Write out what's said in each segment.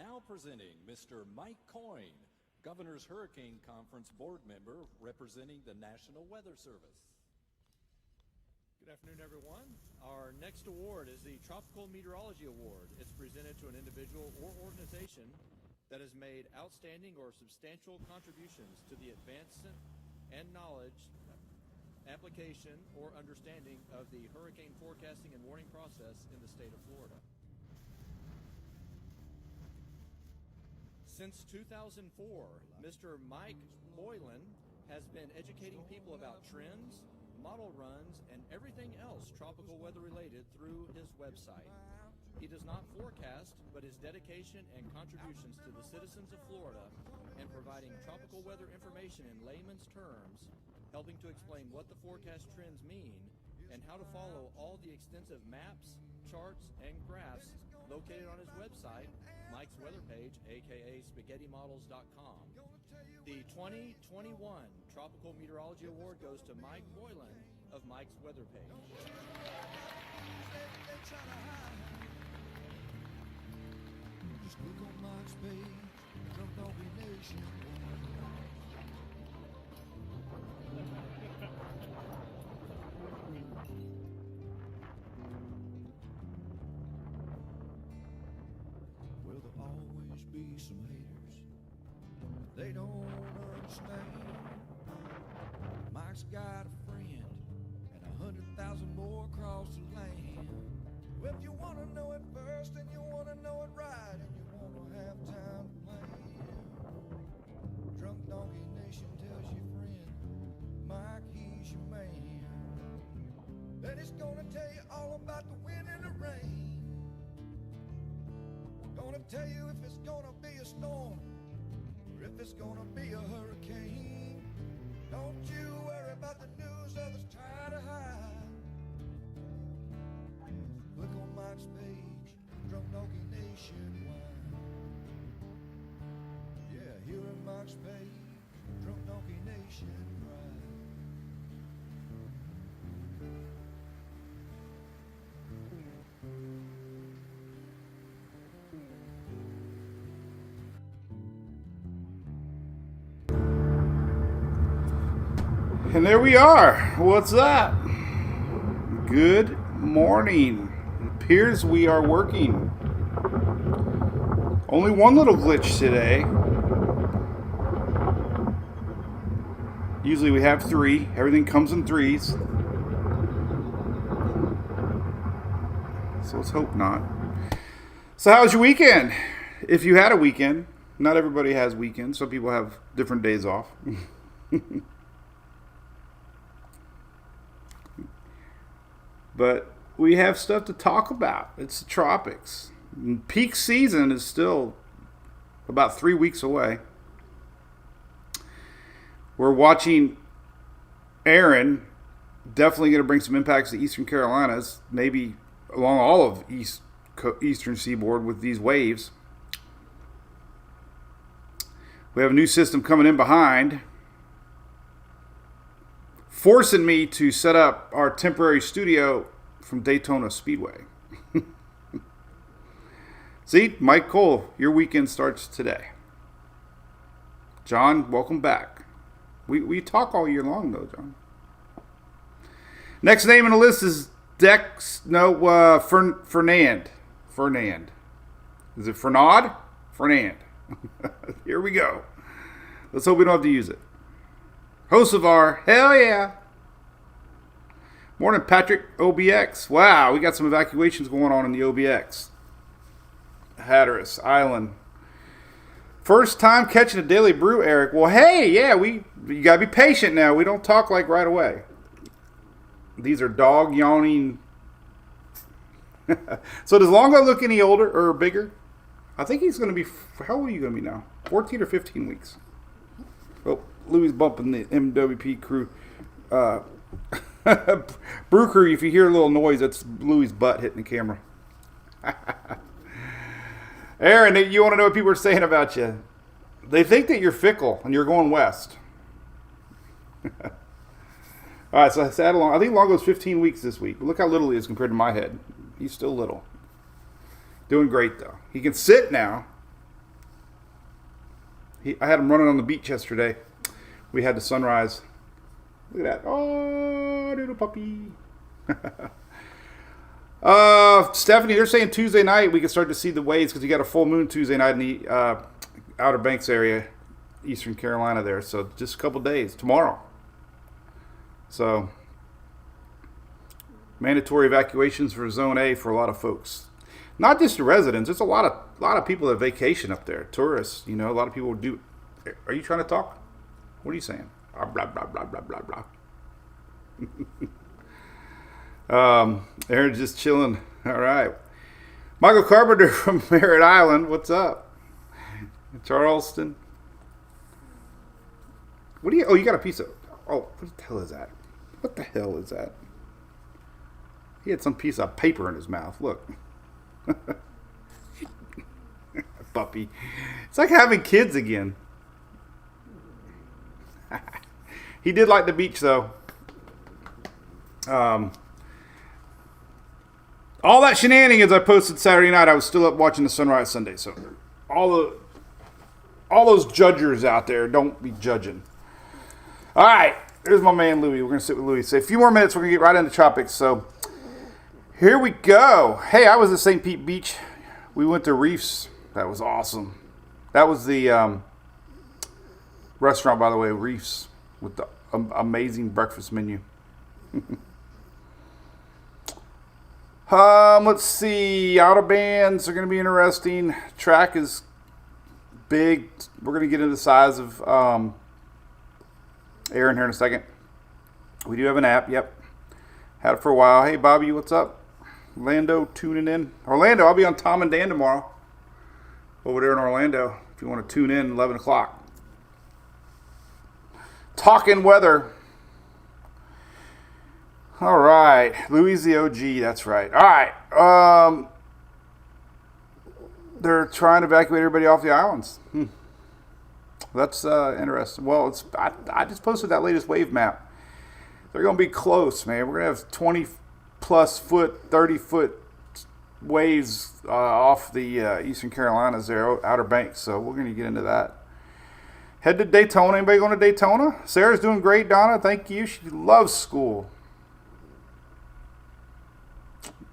Now presenting Mr. Mike Coyne, Governor's Hurricane Conference board member representing the National Weather Service. Good afternoon, everyone. Our next award is the Tropical Meteorology Award. It's presented to an individual or organization that has made outstanding or substantial contributions to the advancement and knowledge, application, or understanding of the hurricane forecasting and warning process in the state of Florida. Since 2004, Mr. Mike Boylan has been educating people about trends, model runs, and everything else tropical weather related through his website. He does not forecast, but his dedication and contributions to the citizens of Florida and providing tropical weather information in layman's terms, helping to explain what the forecast trends mean and how to follow all the extensive maps, charts, and graphs located on his website, Mike's weather page, aka SpaghettiModels.com. The 2021 Tropical Meteorology Award goes to Mike Boylan of Mike's weather page. Just click on Mike's page, Drunk Donkey Nation. Well, there'll always be some haters, but they don't understand. Mike's got a friend and 100,000 more across the land. Well, if you want to know it first and you want to know it right and you want to have time to plan, Drunk Donkey Nation tells your friend, Mike, he's your man. Then he's gonna tell you all about the wind and the rain. Gonna tell you if it's gonna be a storm or if it's gonna be a hurricane. Don't you worry about the news others try to hide. Click on Mike's page, Drunk Donkey Nationwide. Yeah, here in Mike's page, Drunk Donkey Nationwide. And there we are. What's up? Good morning. It appears we are working. Only one little glitch today. Usually we have three. Everything comes in threes. So let's hope not. So how was your weekend? If you had a weekend. Not everybody has weekends. Some people have different days off. But we have stuff to talk about. It's the tropics. Peak season is still about 3 weeks away. We're watching Aaron, definitely going to bring some impacts to Eastern Carolinas, maybe along all of Eastern Seaboard with these waves. We have a new system coming in behind, forcing me to set up our temporary studio from Daytona Speedway. See, Mike Cole, your weekend starts today. John, welcome back. We talk all year long, though, John. Next name on the list is Fernand. Fernand. Is it Fernand? Fernand. Here we go. Let's hope we don't have to use it. Hocevar, hell yeah. Morning, Patrick, OBX. Wow, we got some evacuations going on in the OBX. Hatteras Island. First time catching a daily brew, Eric. Well, hey, yeah, you got to be patient now. We don't talk like right away. These are dog yawning. So does Longo look any older or bigger? I think he's going to be, how old are you going to be now? 14 or 15 weeks. Oh, Louis bumping the MWP crew. Brew crew, if you hear a little noise, that's Louis' butt hitting the camera. Aaron, you want to know what people are saying about you? They think that you're fickle and you're going west. All right, so I sat along. I think Longo's 15 weeks this week. Look how little he is compared to my head. He's still little. Doing great, though. He can sit now. I had him running on the beach yesterday. We had the sunrise. Look at that. Oh, little puppy. Stephanie, they're saying Tuesday night we can start to see the waves because you got a full moon Tuesday night in the Outer Banks area, Eastern Carolina there. So just a couple days. Tomorrow. So mandatory evacuations for Zone A for a lot of folks. Not just the residents. There's a lot of people that vacation up there. Tourists, a lot of people do. Are you trying to talk? What are you saying? Blah, blah, blah, blah, blah, blah. Aaron's just chilling. All right. Michael Carpenter from Merritt Island. What's up? Charleston. What do you... Oh, you got a piece of... Oh, what the hell is that? What the hell is that? He had some piece of paper in his mouth. Look. Puppy. It's like having kids again. He did like the beach, though. All that shenanigans I posted Saturday night, I was still up watching the sunrise Sunday. So all those judgers out there, don't be judging. All right, here's my man Louie. We're going to sit with Louie. So a few more minutes, we're going to get right into tropics. So here we go. Hey, I was at St. Pete Beach. We went to Reefs. That was awesome. That was the restaurant, by the way, Reefs, with the amazing breakfast menu. Let's see. Outer bands are going to be interesting. Track is big. We're going to get into the size of Aaron here in a second. We do have an app. Yep. Had it for a while. Hey, Bobby, what's up? Orlando tuning in. Orlando, I'll be on Tom and Dan tomorrow. Over there in Orlando. If you want to tune in, 11 o'clock. Talking weather. All right. Louis the OG. That's right. All right. They're trying to evacuate everybody off the islands. That's interesting. Well, I just posted that latest wave map. They're going to be close, man. We're going to have 20-plus foot, 30-foot waves off the Eastern Carolinas there, Outer Banks. So we're going to get into that. Head to Daytona. Anybody going to Daytona? Sarah's doing great, Donna. Thank you. She loves school.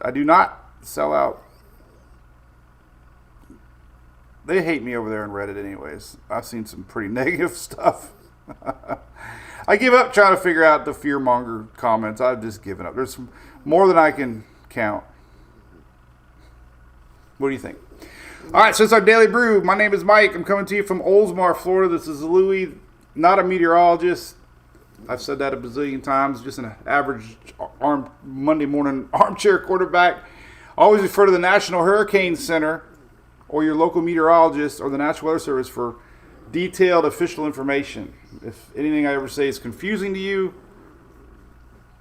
I do not sell out. They hate me over there on Reddit anyways. I've seen some pretty negative stuff. I give up trying to figure out the fearmonger comments. I've just given up. There's more than I can count. What do you think? All right, so it's our Daily Brew. My name is Mike. I'm coming to you from Oldsmar, Florida. This is Louie, not a meteorologist. I've said that a bazillion times. Just an average Monday morning armchair quarterback. Always refer to the National Hurricane Center or your local meteorologist or the National Weather Service for detailed official information. If anything I ever say is confusing to you,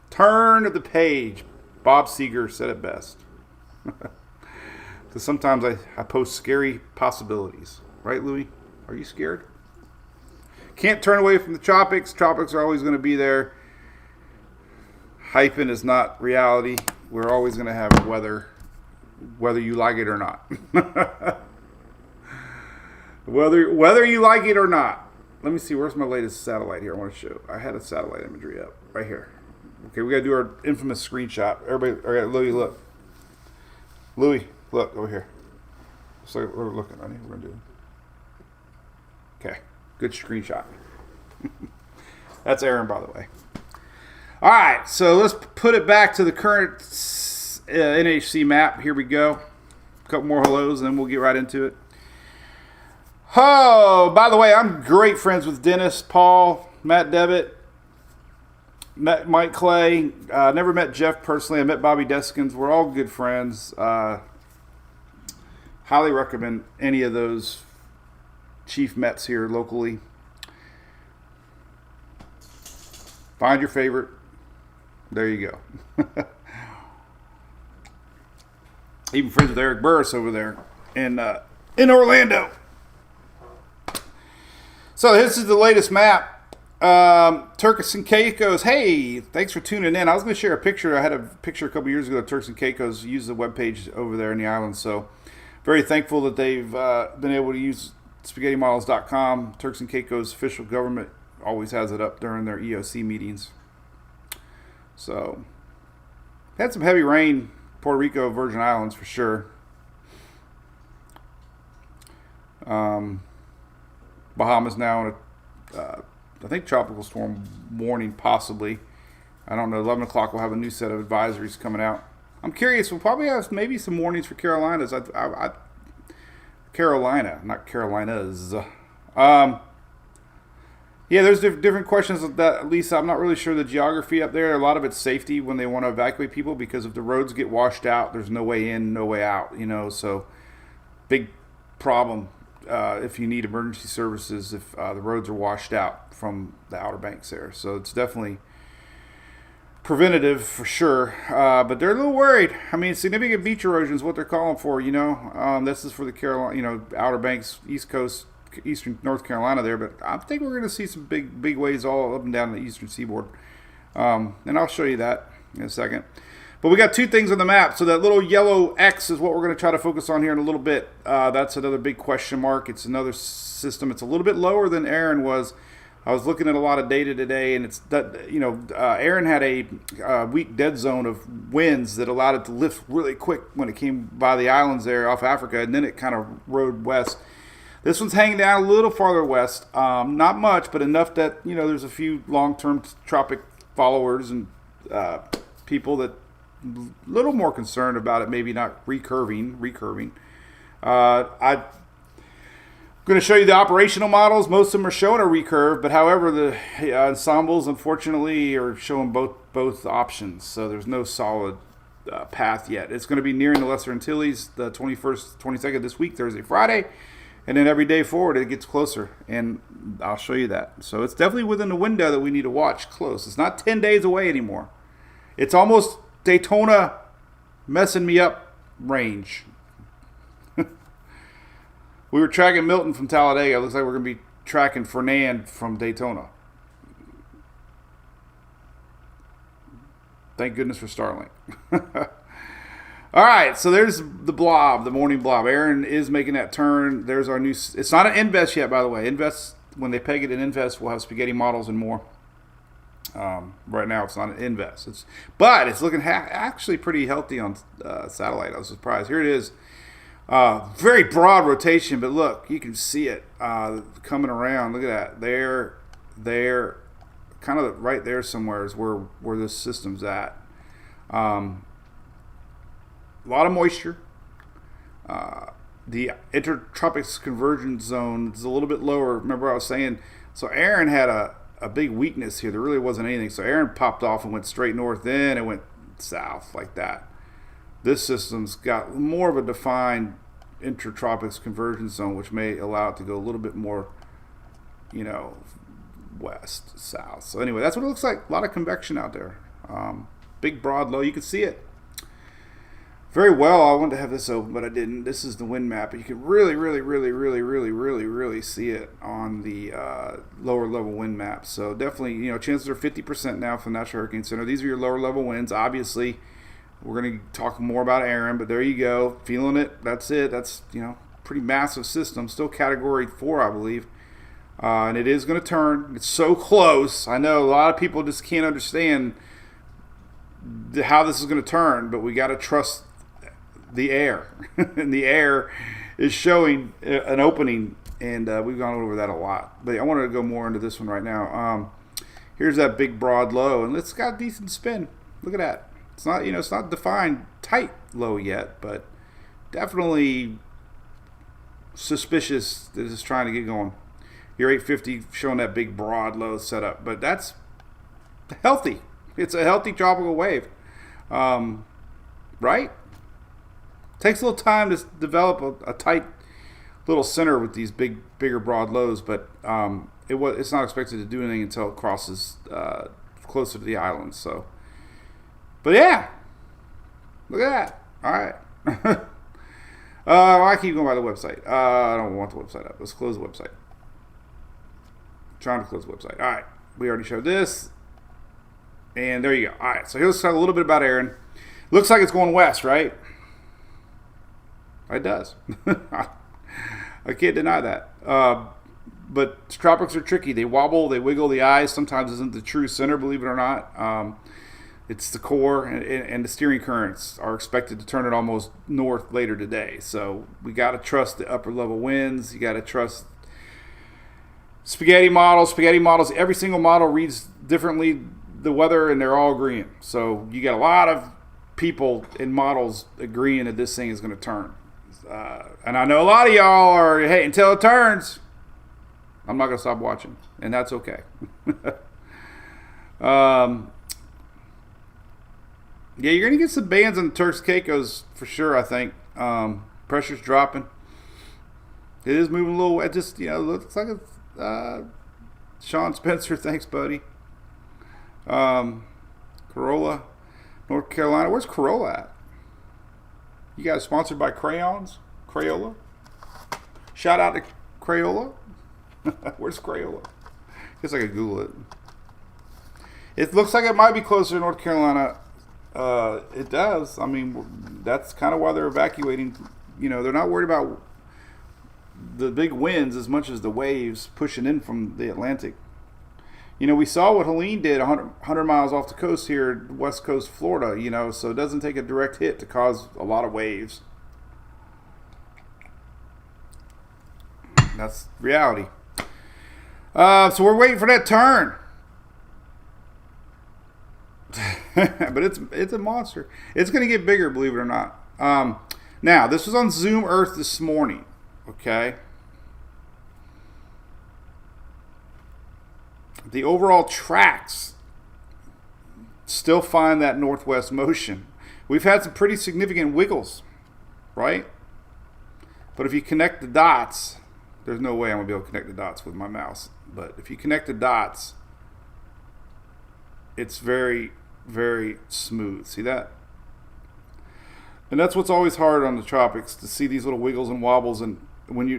turn to the page. Bob Seger said it best. Because sometimes I post scary possibilities. Right, Louie? Are you scared? Can't turn away from the tropics. Tropics are always going to be there. Hyping is not reality. We're always going to have weather, whether you like it or not. whether you like it or not. Let me see. Where's my latest satellite here? I want to show. I had a satellite imagery up right here. Okay, we got to do our infamous screenshot. Everybody, all right, Louie, look. Louie, look over here. So we're looking. I think we're going to do. Okay, good screenshot. That's Aaron, by the way. All right, so let's put it back to the current NHC map. Here we go. A couple more hellos, and then we'll get right into it. Oh, by the way, I'm great friends with Dennis, Paul, Matt Devitt, met Mike Clay. Never met Jeff personally. I met Bobby Deskins. We're all good friends. Highly recommend any of those chief Mets here locally. Find your favorite. There you go. Even friends with Eric Burris over there in Orlando. So this is the latest map. Turks and Caicos. Hey, thanks for tuning in. I was going to share a picture. I had a picture a couple years ago of Turks and Caicos. Used the webpage over there in the island. So very thankful that they've been able to SpaghettiModels.com. Turks and Caicos official government always has it up during their EOC meetings. So, had some heavy rain, Puerto Rico, Virgin Islands for sure. Bahamas now in a, I think, tropical storm warning, possibly. I don't know. 11 o'clock we'll have a new set of advisories coming out. I'm curious. We'll probably have maybe some warnings for Carolinas. Carolina, not Carolinas. Yeah, there's different questions that, at least I'm not really sure the geography up there. A lot of it's safety when they want to evacuate people, because if the roads get washed out, there's no way in, no way out, so big problem if you need emergency services if the roads are washed out from the Outer Banks there. So it's definitely preventative for sure, but they're a little worried. I mean, significant beach erosion is what they're calling for, this is for the Carolina, Outer Banks, East Coast, eastern North Carolina there, but I think we're going to see some big waves all up and down the eastern seaboard, and I'll show you that in a second. But we got two things on the map. So that little yellow X is what we're going to try to focus on here in a little bit. That's another big question mark. It's another system. It's a little bit lower than Aaron was. I was looking at a lot of data today, and it's that Aaron had a weak dead zone of winds that allowed it to lift really quick when it came by the islands there off Africa, and then it kind of rode west. This one's hanging down a little farther west, not much, but enough that there's a few long-term tropic followers and people that a little more concerned about it, maybe not recurving. I'm going to show you the operational models. Most of them are showing a recurve, but however, the ensembles unfortunately are showing both options. So there's no solid path yet. It's going to be nearing the Lesser Antilles the 21st, 22nd this week, Thursday, Friday. And then every day forward, it gets closer, and I'll show you that. So it's definitely within the window that we need to watch close. It's not 10 days away anymore. It's almost Daytona messing me up range. We were tracking Milton from Talladega. It looks like we're going to be tracking Fernand from Daytona. Thank goodness for Starlink. All right, so there's the blob, the morning blob. Aaron is making that turn. There's our new. It's not an Invest yet, by the way. Invest, when they peg it in Invest, we'll have spaghetti models and more. Right now, it's not an Invest. But it's looking actually pretty healthy on satellite. I was surprised. Here it is. Very broad rotation, but look, you can see it coming around. Look at that. There, kind of right there somewhere is where this system's at. A lot of moisture. The intertropics convergence zone is a little bit lower. Remember I was saying, so Aaron had a big weakness here. There really wasn't anything. So Aaron popped off and went straight north, then it went south like that. This system's got more of a defined intertropics convergence zone, which may allow it to go a little bit more, west, south. So anyway, that's what it looks like. A lot of convection out there. Big, broad, low. You can see it very well. I wanted to have this open, but I didn't. This is the wind map. You can really see it on the lower level wind map. So definitely, chances are 50% now from the National Hurricane Center. These are your lower level winds. Obviously, we're going to talk more about Aaron, but there you go. Feeling it. That's it. That's, pretty massive system. Still Category 4, I believe. And it is going to turn. It's so close. I know a lot of people just can't understand how this is going to turn, but we got to trust the air. And the air is showing an opening, and we've gone over that a lot. But I wanted to go more into this one right now. Here's that big broad low, and it's got a decent spin. Look at that. It's not, it's not defined tight low yet, but definitely suspicious that it's trying to get going. Your 850 showing that big broad low setup, but that's healthy. It's a healthy tropical wave, right? Takes a little time to develop a tight little center with these bigger broad lows, but it's not expected to do anything until it crosses closer to the islands. So, but yeah, look at that. All right. I keep going by the website. I don't want the website up. Let's close the website. Trying to close the website. All right. We already showed this. And there you go. All right. So here's a little bit about Aaron. Looks like it's going west, right? It does. I can't deny that. But tropics are tricky. They wobble, they wiggle. The eyes sometimes isn't the true center, believe it or not. It's the core, and the steering currents are expected to turn it almost north later today. So we got to trust the upper level winds. You got to trust spaghetti models. Every single model reads differently the weather, and they're all agreeing. So you got a lot of people in models agreeing that this thing is going to turn. And I know a lot of y'all are, hey, until it turns, I'm not going to stop watching, and that's okay. Yeah, you're going to get some bands on the Turks Caicos for sure, I think. Pressure's dropping. It is moving a little. It just, looks like it's Sean Spencer. Thanks, buddy. Corolla, North Carolina. Where's Corolla at? You guys sponsored by Crayons? Crayola? Shout out to Crayola. Where's Crayola? Guess I could Google it. It looks like it might be closer to North Carolina. It does. I mean, that's kind of why they're evacuating. They're not worried about the big winds as much as the waves pushing in from the Atlantic. We saw what Helene did 100 miles off the coast here, west coast Florida, so it doesn't take a direct hit to cause a lot of waves. That's reality. So we're waiting for that turn. But it's a monster. It's going to get bigger, believe it or not. Now, this was on Zoom Earth this morning, okay? The overall tracks still find that northwest motion. We've had some pretty significant wiggles, right? But if you connect the dots, there's no way I'm going to be able to connect the dots with my mouse. But if you connect the dots, it's very, very smooth. See that? And that's what's always hard on the tropics, to see these little wiggles and wobbles. And when you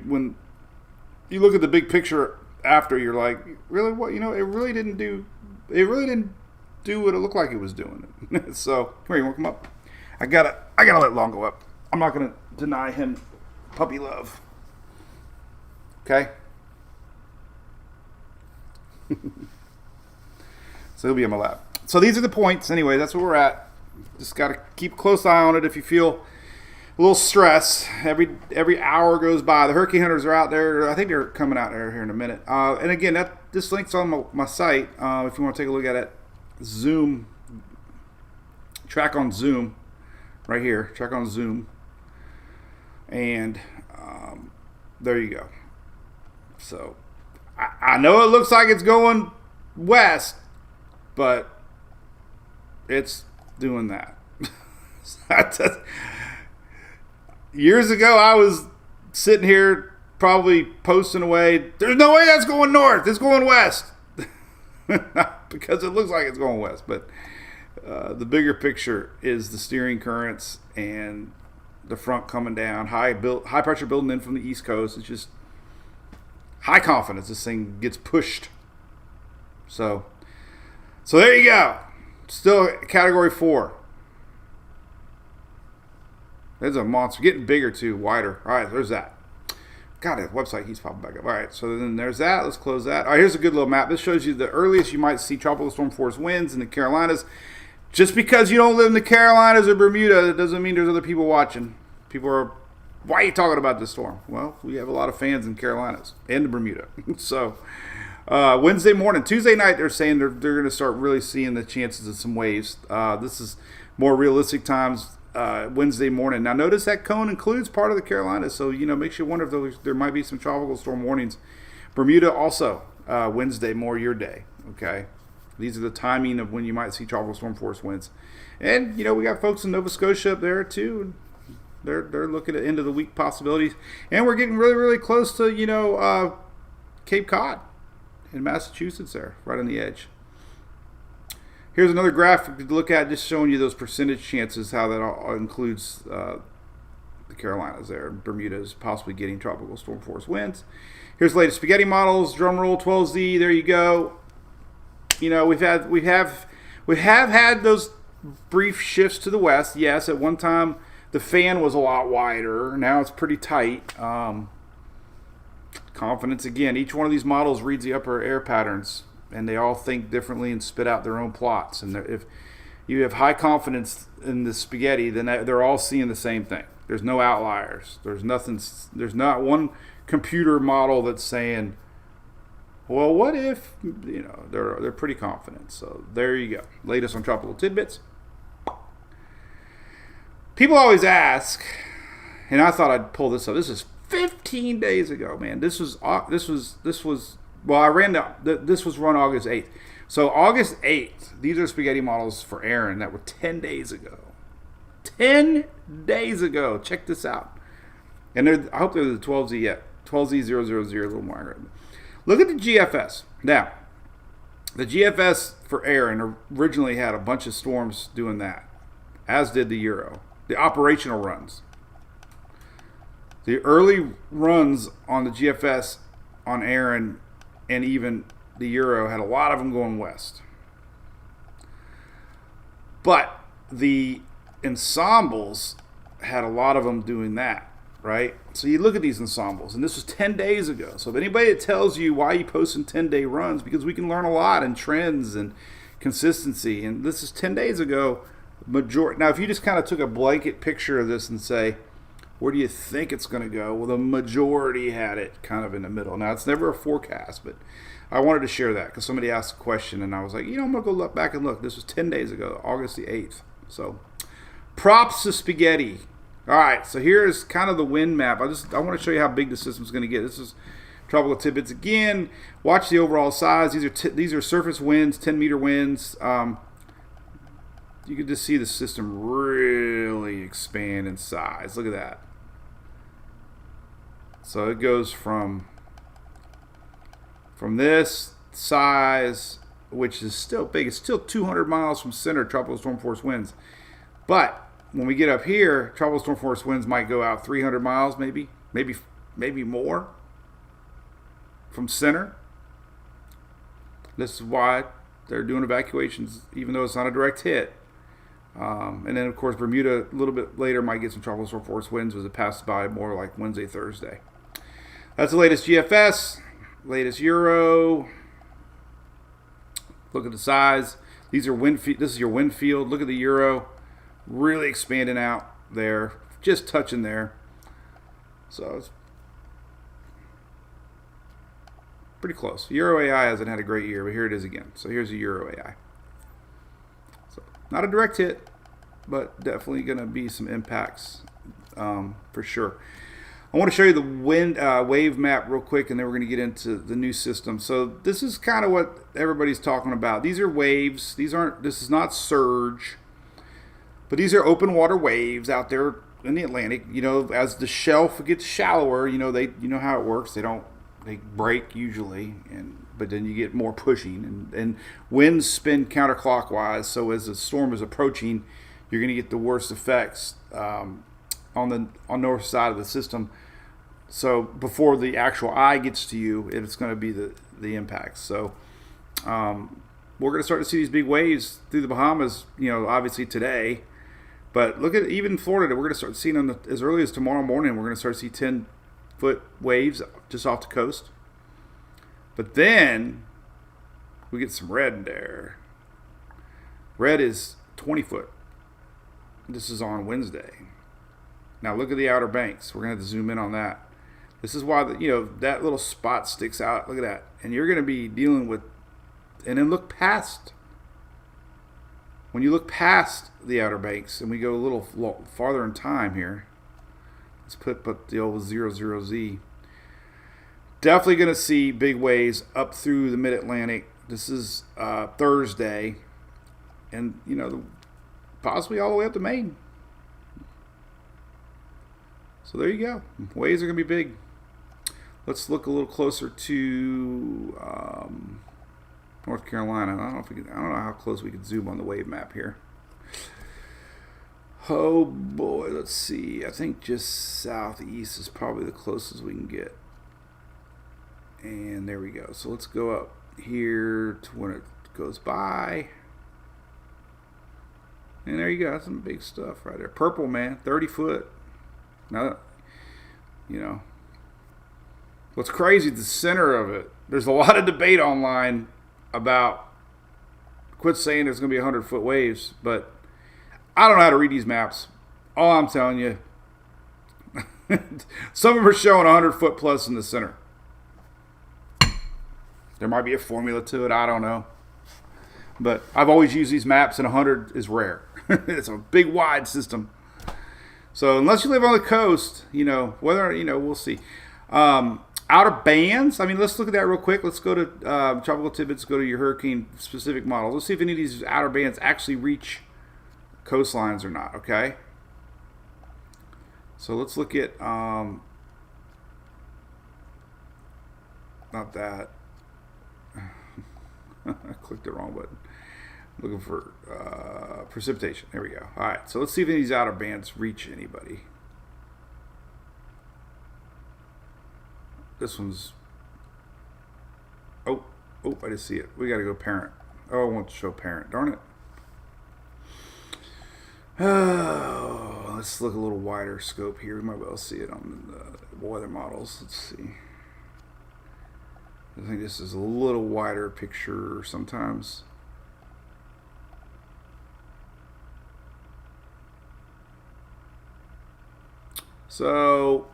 look at the big picture after, you're like, really? What? It really didn't do what it looked like it was doing. So come here, you want to come up? I gotta let Long go up. I'm not gonna deny him puppy love. Okay. So he'll be on my lap. So these are the points. Anyway, that's where we're at. Just got to keep a close eye on it. If you feel a little stress, every hour goes by. The hurricane hunters are out there. I think they're coming out there here in a minute. And again, this link's on my site. If you want to take a look at it, Zoom, track on Zoom, right here. Track on Zoom. And there you go. So I know it looks like it's going west, but it's doing that. Years ago, I was sitting here probably posting away, there's no way that's going north, it's going west. Because it looks like it's going west. But the bigger picture is the steering currents and the front coming down, high pressure building in from the East Coast. It's just high confidence this thing gets pushed. So there you go. Still category 4. There's a monster. Getting bigger too, wider. All right, there's that. God, that website keeps popping back up. All right, so then there's that. Let's close that. All right, here's a good little map. This shows you the earliest you might see tropical storm force winds in the Carolinas. Just because you don't live in the Carolinas or Bermuda, that doesn't mean there's other people watching. People are, why are you talking about this storm? Well, we have a lot of fans in Carolinas and Bermuda. So Wednesday morning, Tuesday night, they're saying they're going to start really seeing the chances of some waves. This is more realistic times. Wednesday morning. Now, notice that cone includes part of the Carolinas, so makes you wonder if there might be some tropical storm warnings. Bermuda also Wednesday, more your day. Okay, these are the timing of when you might see tropical storm force winds, and we got folks in Nova Scotia up there too. They're looking at end of the week possibilities, and we're getting really, really close to Cape Cod in Massachusetts there, right on the edge. Here's another graphic to look at, just showing you those percentage chances, how that all includes the Carolinas there. Bermuda is possibly getting tropical storm force winds. Here's the latest spaghetti models, drum roll 12Z. There you go. We have had those brief shifts to the west. Yes, at one time the fan was a lot wider. Now it's pretty tight. confidence again. Each one of these models reads the upper air patterns, and they all think differently and spit out their own plots. And if you have high confidence in the spaghetti, then they're all seeing the same thing. There's no outliers. There's nothing. There's not one computer model that's saying, well, what if, they're pretty confident. So there you go. Latest on Tropical Tidbits. People always ask, and I thought I'd pull this up. This is 15 days ago, man. This was well, I ran this was run August 8th. So August 8th, these are spaghetti models for Aaron that were 10 days ago. 10 days ago. Check this out. And I hope they're the 12Z yet. 12Z000, a little more. Look at the GFS. Now, the GFS for Aaron originally had a bunch of storms doing that, as did the Euro. The operational runs. The early runs on the GFS on Aaron and even the Euro had a lot of them going west. But the ensembles had a lot of them doing that, right? So you look at these ensembles, and this was 10 days ago. So if anybody that tells you why you posting 10-day runs, because we can learn a lot in trends and consistency, and this is 10 days ago. Now, if you just kind of took a blanket picture of this and say, where do you think it's going to go? Well, the majority had it kind of in the middle. Now, it's never a forecast, but I wanted to share that because somebody asked a question, and I was like, I'm going to go look back and look. This was 10 days ago, August the 8th. So, props to spaghetti. All right, so here's kind of the wind map. I want to show you how big the system's going to get. This is Tropical Tidbits again. Watch the overall size. These are surface winds, 10-meter winds. You can just see the system really expand in size. Look at that. So it goes from this size, which is still big. It's still 200 miles from center tropical storm force winds. But when we get up here, tropical storm force winds might go out 300 miles, maybe more from center. This is why they're doing evacuations, even though it's not a direct hit. And then, of course, Bermuda a little bit later might get some tropical storm force winds as it passes by more like Wednesday, Thursday. That's the latest GFS, latest Euro. Look at the size. These are wind. This is your wind field. Look at the Euro, really expanding out there, just touching there. So it's pretty close. Euro AI hasn't had a great year, but here it is again. So here's the Euro AI. Not a direct hit, but definitely going to be some impacts for sure. I want to show you the wind wave map real quick, and then we're going to get into the new system. So this is kind of what everybody's talking about. These are waves. This is not surge, but these are open water waves out there in the Atlantic. As the shelf gets shallower, you know how it works. They break usually, but then you get more pushing, and winds spin counterclockwise. So as the storm is approaching, you're going to get the worst effects on the north side of the system. So before the actual eye gets to you, it's going to be the impacts. So we're going to start to see these big waves through the Bahamas. Obviously today, but look at even Florida. We're going to start seeing them as early as tomorrow morning. We're going to start to see 10-foot waves just off the coast. But then we get some red there. Red is 20 foot. This is on Wednesday. Now look at the Outer Banks. We're going to have to zoom in on that. This is why that little spot sticks out. Look at that. And you're going to be dealing with, and then look past. When you look past the Outer Banks, and we go a little farther in time here. Let's put the old 00Z. Definitely going to see big waves up through the mid-Atlantic. This is Thursday. And, possibly all the way up to Maine. So there you go. Waves are going to be big. Let's look a little closer to North Carolina. I don't know how close we can zoom on the wave map here. Oh boy, let's see. I think just southeast is probably the closest we can get. And there we go. So let's go up here to when it goes by. And there you go. That's some big stuff right there. Purple, man. 30 foot. Now, What's crazy is the center of it. There's a lot of debate online about, quit saying there's going to be 100-foot waves, but I don't know how to read these maps. All I'm telling you, some of them are showing 100-foot plus in the center. There might be a formula to it. I don't know. But I've always used these maps, and 100 is rare. It's a big, wide system. So unless you live on the coast, we'll see. Outer bands, let's look at that real quick. Let's go to Tropical Tidbits, go to your hurricane-specific models. Let's see if any of these outer bands actually reach coastlines or not, okay? So let's look at, not that. I clicked the wrong button. Looking for precipitation. There we go. All right, so let's see if any of these outer bands reach anybody. This one's... Oh, I just see it. We got to go parent. Oh, I want to show parent. Darn it. Oh, let's look a little wider scope here. We might be able to see it on the weather models. Let's see. I think this is a little wider picture sometimes. So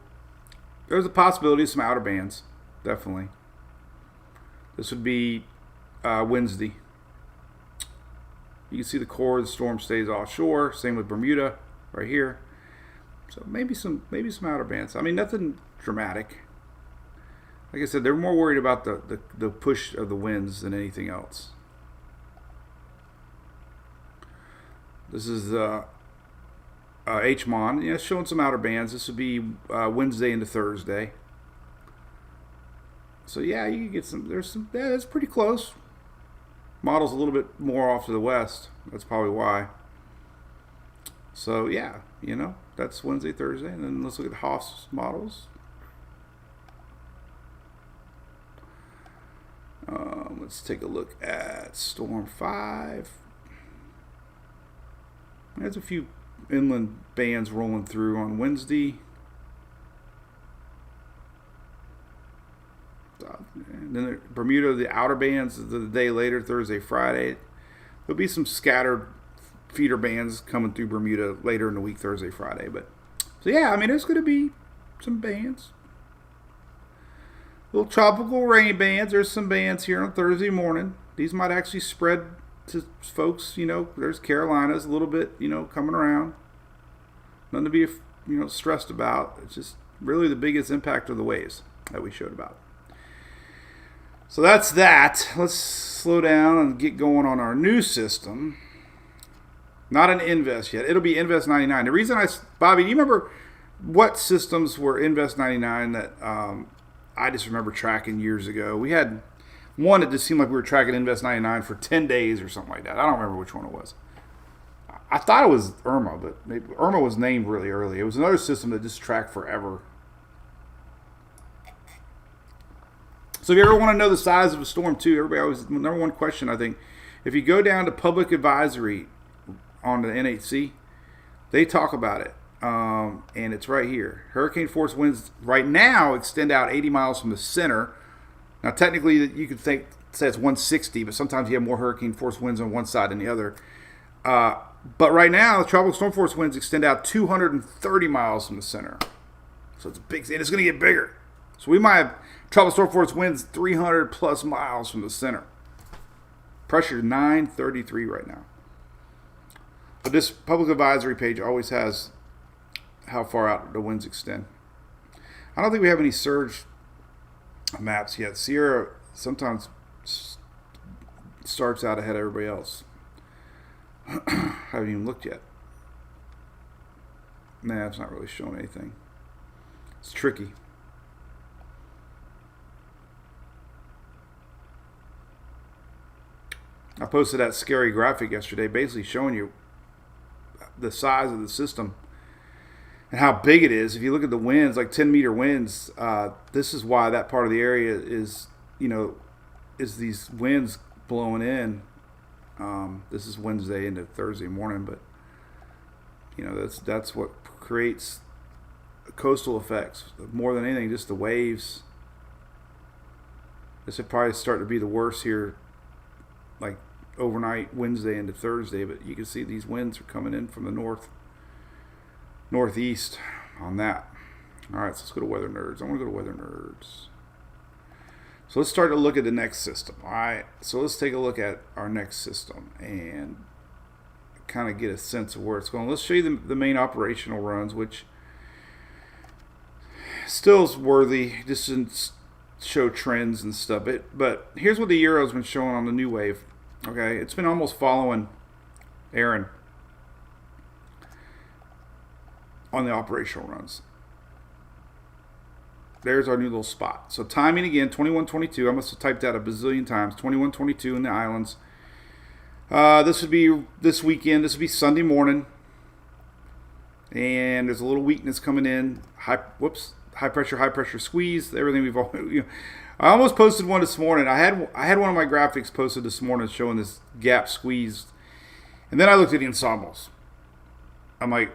there's a possibility of some outer bands, definitely. This would be Wednesday. You can see the core of the storm stays offshore. Same with Bermuda, right here. So maybe some outer bands. Nothing dramatic. Like I said, they're more worried about the push of the winds than anything else. This is HMON. Showing some outer bands. This would be Wednesday into Thursday. So yeah, you can get some. There's some. Yeah, that's pretty close. Model's a little bit more off to the west. That's probably why. So yeah, that's Wednesday, Thursday, and then let's look at Hoff's models. Let's take a look at Storm 5. There's a few inland bands rolling through on Wednesday. And then Bermuda, the outer bands, the day later, Thursday, Friday. There'll be some scattered feeder bands coming through Bermuda later in the week, Thursday, Friday. But so yeah, there's going to be some bands. Little tropical rain bands. There's some bands here on Thursday morning. These might actually spread to folks. There's Carolinas a little bit. Coming around. Nothing to be stressed about. It's just really the biggest impact of the waves that we showed about. So that's that. Let's slow down and get going on our new system. Not an Invest yet. It'll be Invest 99. The reason Bobby, do you remember what systems were Invest 99 that I just remember tracking years ago? We had one that just seemed like we were tracking Invest 99 for 10 days or something like that. I don't remember which one it was. I thought it was Irma, but maybe Irma was named really early. It was another system that just tracked forever. So if you ever want to know the size of a storm too, everybody always, number one question, I think, if you go down to public advisory on the NHC, they talk about it. And it's right here. Hurricane force winds right now extend out 80 miles from the center. Now technically you could say it's 160, but sometimes you have more hurricane force winds on one side than the other. But right now, the tropical storm force winds extend out 230 miles from the center. So it's big, and it's going to get bigger. So we might have tropical storm force winds 300 plus miles from the center. Pressure 933 right now. But this public advisory page always has how far out the winds extend. I don't think we have any surge maps yet. Sierra sometimes starts out ahead of everybody else. I haven't even looked yet. Nah, it's not really showing anything. It's tricky. I posted that scary graphic yesterday basically showing you the size of the system and how big it is. If you look at the winds, like 10-meter winds, this is why that part of the area is, is these winds blowing in. This is Wednesday into Thursday morning, but that's what creates coastal effects more than anything. Just the waves This would probably start to be the worst here, like overnight Wednesday into Thursday. But you can see these winds are coming in from the northeast on that. All right, so let's go to Weather Nerds. I want to go to Weather Nerds. So let's start to look at the next system. All right, so let's take a look at our next system and kind of get a sense of where it's going. Let's show you the main operational runs, which still is worthy, just to show trends and stuff. But here's what the Euro's been showing on the new wave. Okay, it's been almost following Aaron on the operational runs. There's our new little spot. So timing again, 21:22. I must have typed that a bazillion times. 21:22 in the islands. This would be this weekend. This would be Sunday morning. And there's a little weakness coming in. High pressure squeeze. Everything we've all. I almost posted one this morning. I had one of my graphics posted this morning showing this gap squeeze. And then I looked at the ensembles. I'm like,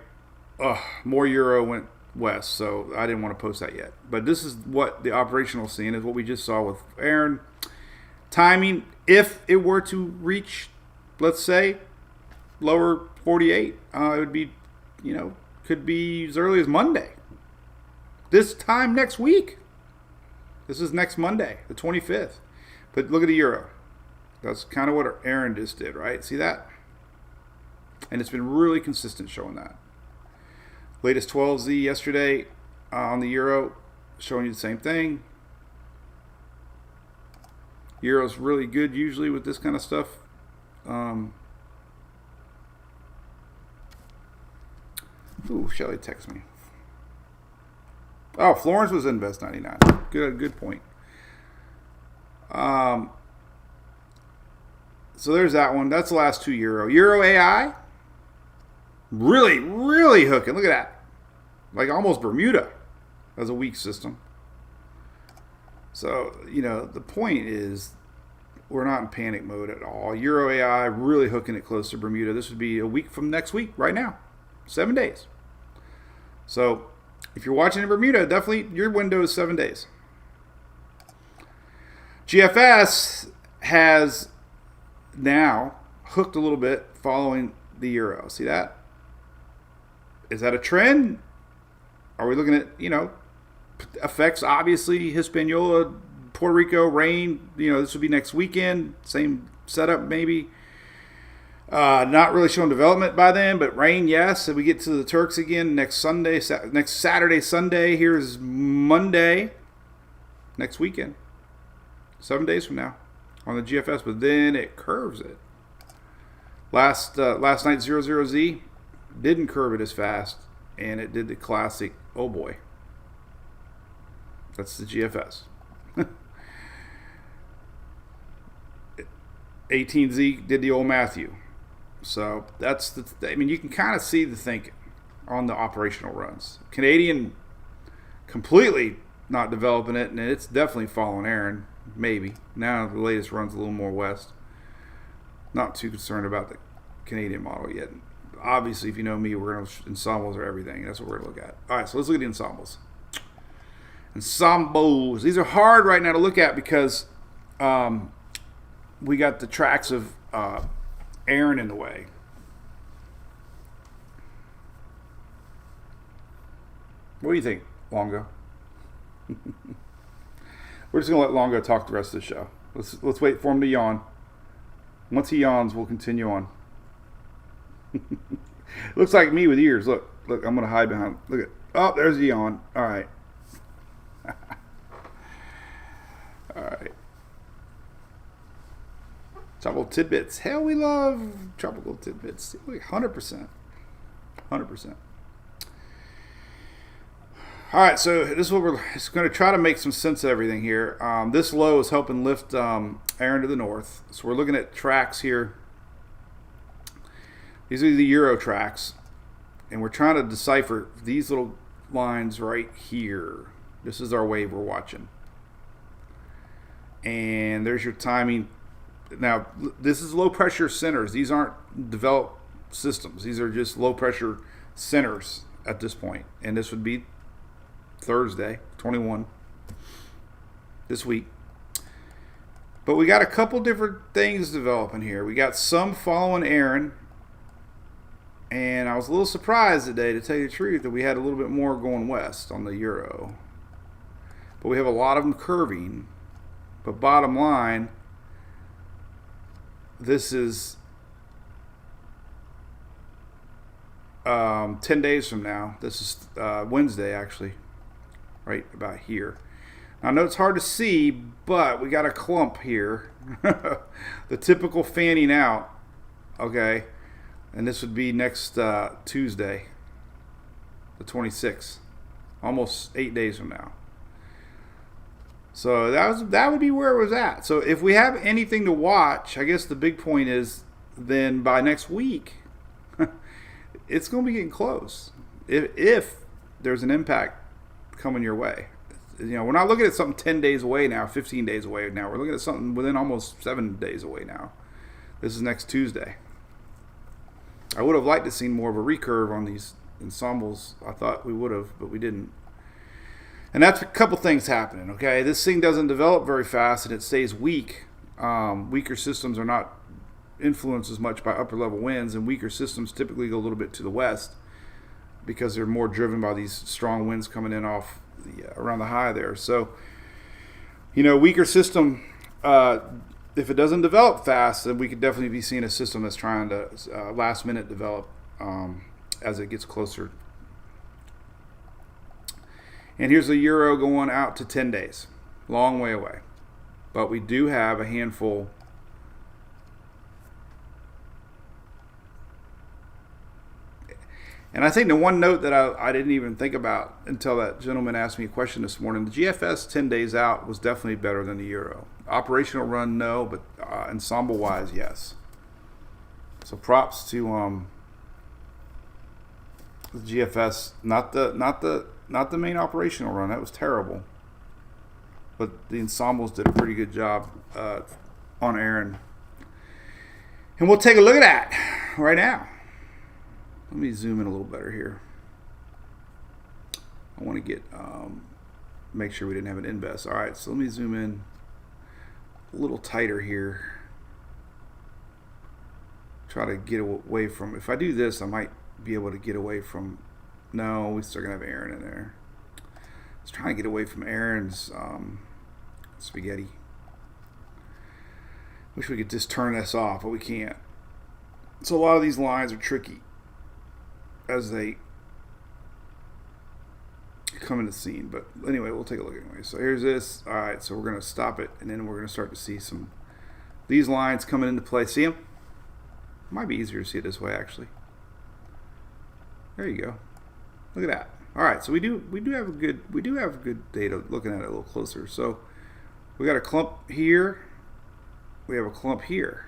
ugh, more Euro went west, so I didn't want to post that yet. But this is what the operational scene is, what we just saw with Aaron. Timing, if it were to reach, let's say, lower 48, it would be, could be as early as Monday. This time next week. This is next Monday, the 25th. But look at the Euro. That's kind of what Aaron just did, right? See that? And it's been really consistent showing that. Latest 12Z yesterday on the Euro, showing you the same thing. Euro's really good usually with this kind of stuff. Shelly texted me. Oh, Florence was Invest 99. Good point. So there's that one. That's the last 2 Euro. Euro AI, really, really hooking. Look at that. Like almost Bermuda as a weak system. So, the point is we're not in panic mode at all. Euro AI really hooking it close to Bermuda. This would be a week from next week, right now. 7 days. So if you're watching in Bermuda, definitely your window is 7 days. GFS has now hooked a little bit following the Euro. See that? Is that a trend? Are we looking at, effects? Obviously, Hispaniola, Puerto Rico, rain. This would be next weekend. Same setup, maybe. Not really showing development by then, but rain, yes. And we get to the Turks again next Saturday, Sunday. Here's Monday, next weekend. 7 days from now on the GFS, but then it curves it. Last night 00Z didn't curve it as fast, and it did the classic, oh boy. That's the GFS. 18Z did the old Matthew. So that's you can kind of see the thinking on the operational runs. Canadian completely not developing it, and it's definitely following Aaron. Maybe. Now the latest run's a little more west. Not too concerned about the Canadian model yet. Obviously, if you know me, we're going to ensembles or everything. That's what we're going to look at. All right, so let's look at the ensembles. Ensembles. These are hard right now to look at because we got the tracks of Aaron in the way. What do you think, Longo? We're just going to let Longo talk the rest of the show. Let's wait for him to yawn. Once he yawns, we'll continue on. Looks like me with ears. Look, I'm going to hide behind. Look at. Oh, there's the yawn. All right. All right. Tropical tidbits. Hell, we love tropical tidbits. 100%. 100%. All right, so this is what we're going to try to make some sense of everything here. This low is helping lift Aaron to the north. So we're looking at tracks here. These are the Euro tracks. And we're trying to decipher these little lines right here. This is our wave we're watching. And there's your timing. Now, this is low pressure centers. These aren't developed systems. These are just low pressure centers at this point. And this would be Thursday, 21, this week. But we got a couple different things developing here. We got some following Aaron. And I was a little surprised today, to tell you the truth, that we had a little bit more going west on the Euro. But we have a lot of them curving. But bottom line, this is 10 days from now. This is Wednesday, actually, right about here. Now, I know it's hard to see, but we got a clump here. The typical fanning out, okay? And this would be next Tuesday, the 26th, almost 8 days from now. So that would be where it was at. So if we have anything to watch, I guess the big point is then by next week, it's going to be getting close. If there's an impact coming your way. We're not looking at something 10 days away now, 15 days away now. We're looking at something within almost 7 days away now. This is next Tuesday. I would have liked to see more of a recurve on these ensembles. I thought we would have, but we didn't. And that's a couple things happening, okay? This thing doesn't develop very fast, and it stays weak. Weaker systems are not influenced as much by upper-level winds, and weaker systems typically go a little bit to the west because they're more driven by these strong winds coming in off around the high there. So, weaker system, if it doesn't develop fast, then we could definitely be seeing a system that's trying to last minute develop as it gets closer. And here's the Euro going out to 10 days. Long way away. But we do have a handful. And I think the one note that I didn't even think about until that gentleman asked me a question this morning, the GFS 10 days out was definitely better than the Euro. Operational run, no, but ensemble-wise, yes. So props to the GFS, not the main operational run. That was terrible. But the ensembles did a pretty good job on Aaron. And we'll take a look at that right now. Let me zoom in a little better here. I want to get make sure we didn't have an invest. All right, so let me zoom in a little tighter here. Try to get away from. If I do this, I might be able to get away from. No, we still gonna have Aaron in there. Let's try to get away from Aaron's spaghetti. Wish we could just turn this off, but we can't. So a lot of these lines are tricky as they come into the scene. But anyway, we'll take a look anyway. So here's this. All right, so we're going to stop it, and then we're going to start to see some these lines coming into play. See them? Might be easier to see it this way, actually. There you go. Look at that. All right, so we do have good data looking at it a little closer. So we got a clump here. We have a clump here.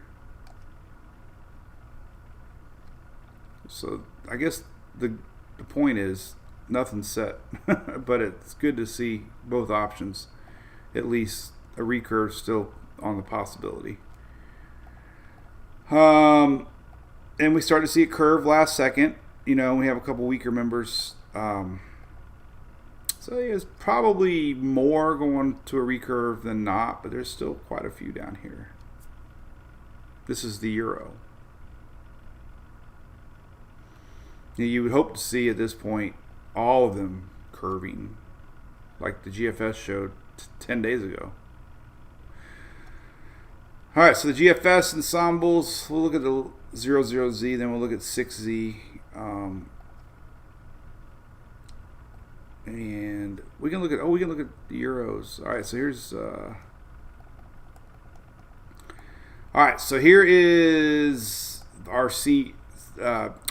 So I guess the point is nothing's set, but it's good to see both options. At least a recurve still on the possibility. And we start to see a curve last second. We have a couple weaker members. So there's probably more going to a recurve than not, but there's still quite a few down here. This is the Euro. You would hope to see at this point all of them curving like the GFS showed 10 days ago. All right, so the GFS ensembles, we'll look at the 00Z, then we'll look at 6Z. And we can look at the Euros. All right, so here's all right, so here is our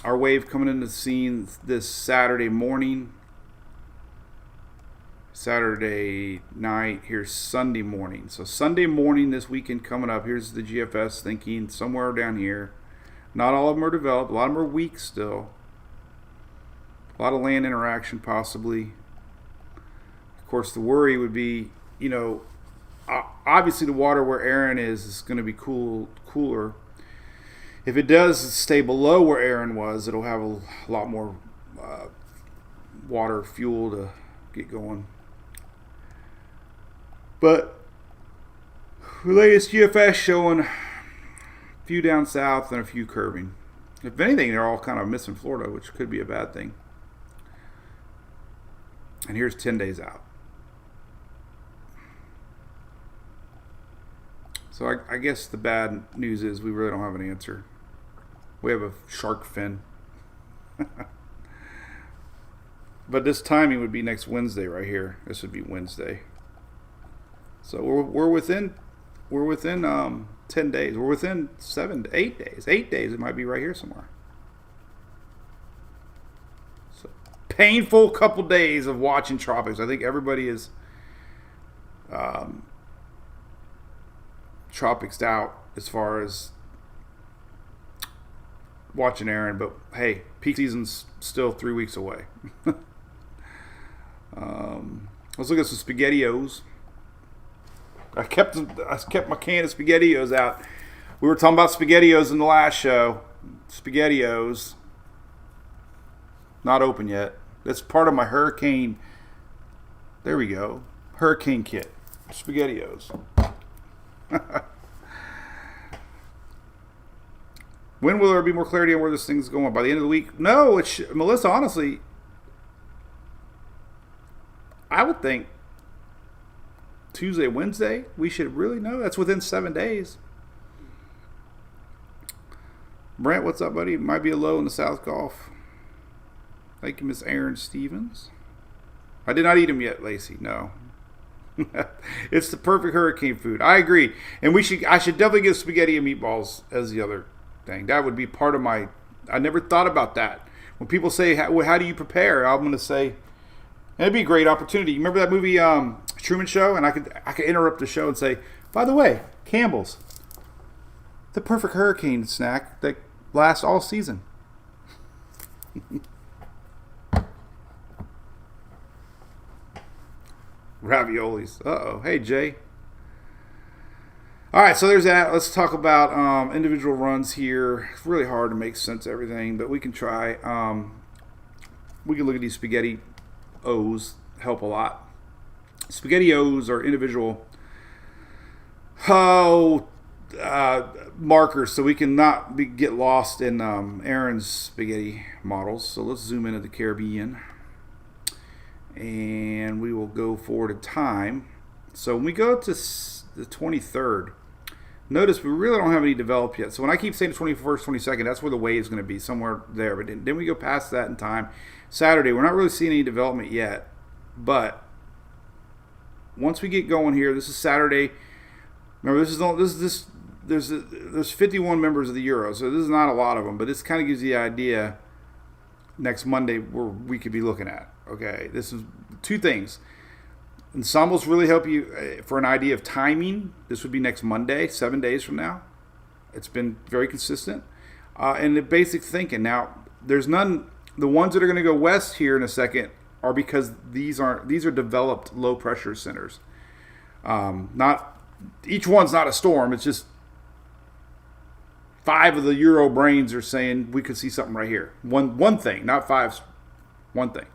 our wave coming into the scene this Saturday morning, Saturday night. Here's Sunday morning. So Sunday morning this weekend coming up. Here's the GFS thinking somewhere down here. Not all of them are developed. A lot of them are weak still. A lot of land interaction possibly. Of course, the worry would be, obviously the water where Aaron is going to be cooler. If it does stay below where Aaron was, it'll have a lot more water fuel to get going. But latest GFS showing a few down south and a few curving. If anything, they're all kind of missing Florida, which could be a bad thing. And here's 10 days out. So I guess the bad news is we really don't have an answer. We have a shark fin. But this timing would be next Wednesday right here. This would be Wednesday. So we're within 10 days. We're within 7 to 8 days. 8 days, it might be right here somewhere. So painful couple days of watching tropics. I think everybody is tropicsed out as far as watching Aaron, but hey, peak season's still 3 weeks away. Let's look at some SpaghettiOs. I kept my can of SpaghettiOs out. We were talking about SpaghettiOs in the last show. SpaghettiOs, not open yet. That's part of my hurricane. There we go. Hurricane kit. SpaghettiOs. When will there be more clarity on where this thing's going? By the end of the week? No, Melissa, honestly, I would think Tuesday, Wednesday, we should really know. That's within 7 days. Brent, what's up, buddy? Might be a low in the South Gulf. Thank you, Miss Aaron Stevens. I did not eat them yet, Lacey. No. It's the perfect hurricane food. I agree. And I should definitely get spaghetti and meatballs as the other thing. That would be part of my... I never thought about that. When people say, how do you prepare? I'm going to say, it'd be a great opportunity. You remember that movie, Truman Show? And I could interrupt the show and say, by the way, Campbell's, the perfect hurricane snack that lasts all season. Raviolis. Uh-oh. Hey, Jay. All right, so there's that. Let's talk about individual runs here. It's really hard to make sense of everything, but we can try. We can look at these SpaghettiOs. Help a lot. SpaghettiOs are individual markers, so we can not get lost in Aaron's spaghetti models. So let's zoom into the Caribbean. And we will go forward in time. So when we go to the 23rd, notice we really don't have any developed yet. So when I keep saying the 21st, 22nd, that's where the wave is going to be, somewhere there. But then we go past that in time. Saturday, we're not really seeing any development yet. But once we get going here, this is Saturday. Remember, there's 51 members of the Euro, so this is not a lot of them. But this kind of gives you the idea next Monday where we could be looking at. Okay, this is two things. Ensembles really help you for an idea of timing. This would be next Monday, 7 days from now. It's been very consistent. And the basic thinking. Now, there's none. The ones that are going to go west here in a second are because these are developed low pressure centers. Not each one's not a storm. It's just 5 of the Euro brains are saying we could see something right here. One thing, not 5. One thing.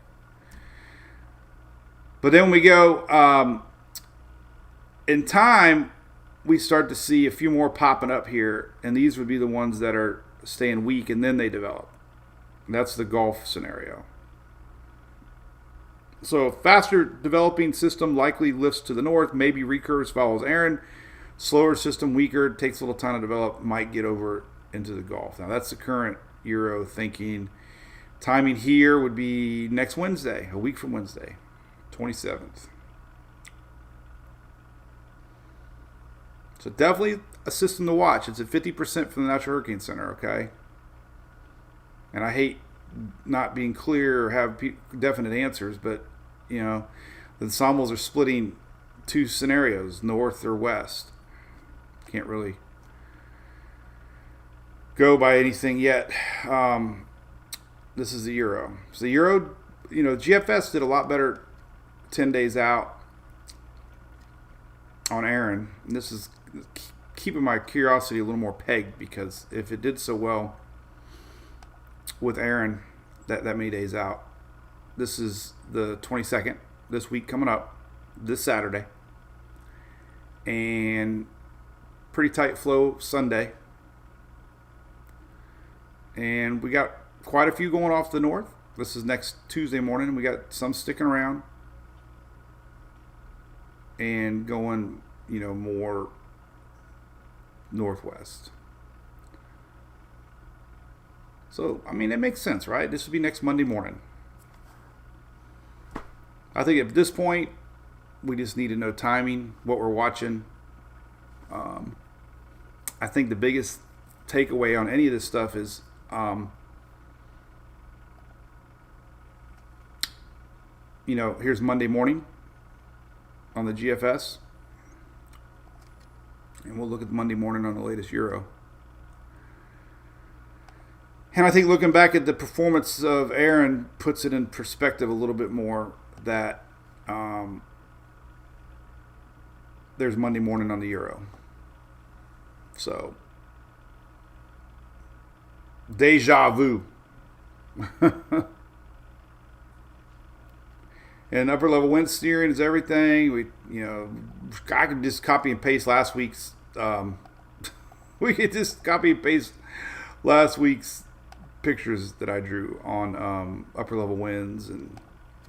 But then when we go in time, we start to see a few more popping up here, and these would be the ones that are staying weak, and then they develop. And that's the Gulf scenario. So faster developing system likely lifts to the north. Maybe Recurve follows Aaron. Slower system, weaker, takes a little time to develop, might get over into the Gulf. Now that's the current Euro thinking. Timing here would be next Wednesday, a week from Wednesday. 27th. So definitely a system to watch. It's at 50% from the Natural Hurricane Center, okay? And I hate not being clear or have definite answers, but, you know, the ensembles are splitting 2 scenarios, north or west. Can't really go by anything yet. This is the Euro. So the Euro, you know, GFS did a lot better 10 days out on Aaron. And this is keeping my curiosity a little more pegged, because if it did so well with Aaron that many days out, this is the 22nd, this week coming up, this Saturday. And pretty tight flow Sunday. And we got quite a few going off the north. This is next Tuesday morning. We got some sticking around and going, more northwest. So, I mean, it makes sense, right? This would be next Monday morning. I think at this point, we just need to know timing, what we're watching. I think the biggest takeaway on any of this stuff is here's Monday morning on the GFS. And we'll look at Monday morning on the latest Euro. And I think looking back at the performance of Aaron puts it in perspective a little bit more that there's Monday morning on the Euro. So, deja vu. And upper level wind steering is everything. I could just copy and paste last week's. We could just copy and paste last week's pictures that I drew on upper level winds and